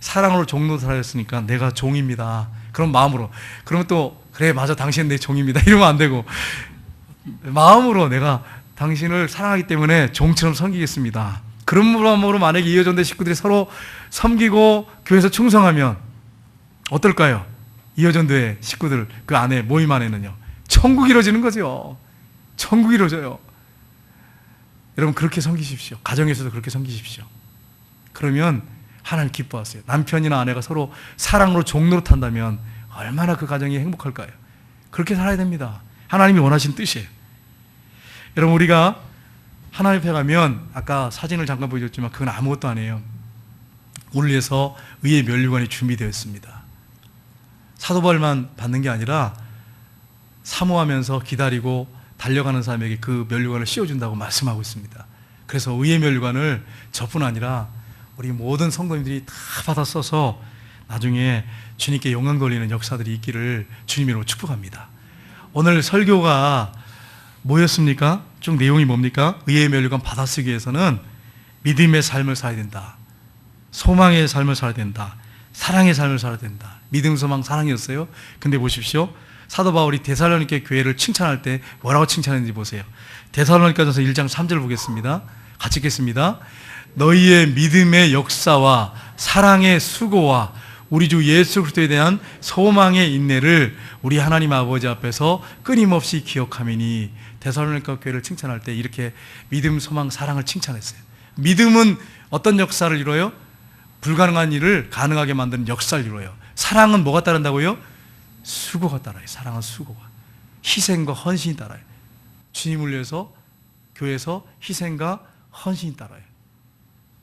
Speaker 1: 사랑으로 종로 살았으니까 내가 종입니다. 그런 마음으로. 그러면 또 그래 맞아 당신은 내 종입니다. 이러면 안 되고 마음으로 내가 당신을 사랑하기 때문에 종처럼 섬기겠습니다. 그런 마음으로 만약에 이어전대 식구들이 서로 섬기고 교회에서 충성하면 어떨까요? 이어전대 식구들 그 안에 모임 안에는요. 천국이 이루어지는 거죠. 천국이 이루어져요. 여러분 그렇게 섬기십시오. 가정에서도 그렇게 섬기십시오. 그러면 하나님 기뻐하세요. 남편이나 아내가 서로 사랑으로 종로로 탄다면 얼마나 그 가정이 행복할까요? 그렇게 살아야 됩니다. 하나님이 원하신 뜻이에요. 여러분 우리가 하나님 앞에 가면 아까 사진을 잠깐 보여줬지만 그건 아무것도 아니에요. 오늘 위해서 의의 면류관이 준비되어 있습니다. 사도벌만 받는 게 아니라 사모하면서 기다리고 달려가는 사람에게 그 면류관을 씌워준다고 말씀하고 있습니다. 그래서 의의 면류관을 저뿐 아니라 우리 모든 성도님들이 다 받아 써서 나중에 주님께 영광 돌리는 역사들이 있기를 주님으로 축복합니다. 오늘 설교가 뭐였습니까? 쭉 내용이 뭡니까? 의의 면류관 받아쓰기 위해서는 믿음의 삶을 살아야 된다. 소망의 삶을 살아야 된다. 사랑의 삶을 살아야 된다. 믿음, 소망, 사랑이었어요. 근데 보십시오. 사도 바울이 데살로니게 교회를 칭찬할 때 뭐라고 칭찬했는지 보세요. 데살로니가전서 1장 3절 보겠습니다. 같이 읽겠습니다. 너희의 믿음의 역사와 사랑의 수고와 우리 주 예수 그리스도에 대한 소망의 인내를 우리 하나님 아버지 앞에서 끊임없이 기억하미니. 데살로니가 교회를 칭찬할 때 이렇게 믿음, 소망, 사랑을 칭찬했어요. 믿음은 어떤 역사를 이뤄요? 불가능한 일을 가능하게 만드는 역사를 이뤄요. 사랑은 뭐가 따른다고요? 수고가 따라요. 사랑은 수고가. 희생과 헌신이 따라요. 주님을 위해서 교회에서 희생과 헌신이 따라요.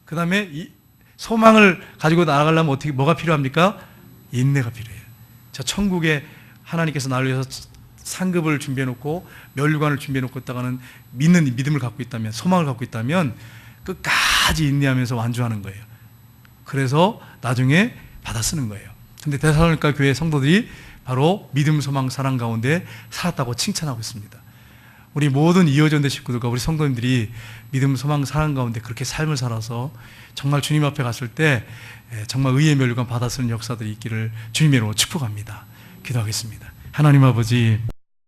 Speaker 1: 그 다음에 이 소망을 가지고 나아가려면 뭐가 필요합니까? 인내가 필요해요. 자, 천국에 하나님께서 나를 위해서 상급을 준비해놓고 면류관을 준비해놓고 있다가는 믿음을 갖고 있다면, 소망을 갖고 있다면 끝까지 인내하면서 완주하는 거예요. 그래서 나중에 받아 쓰는 거예요. 근데 데살로니가 교회 성도들이 바로 믿음, 소망, 사랑 가운데 살았다고 칭찬하고 있습니다. 우리 모든 이어전대 식구들과 우리 성도님들이 믿음, 소망, 사랑 가운데 그렇게 삶을 살아서 정말 주님 앞에 갔을 때 정말 의의 면류관 받아 쓰는 역사들이 있기를 주님의 이름으로 축복합니다. 기도하겠습니다. 하나님 아버지,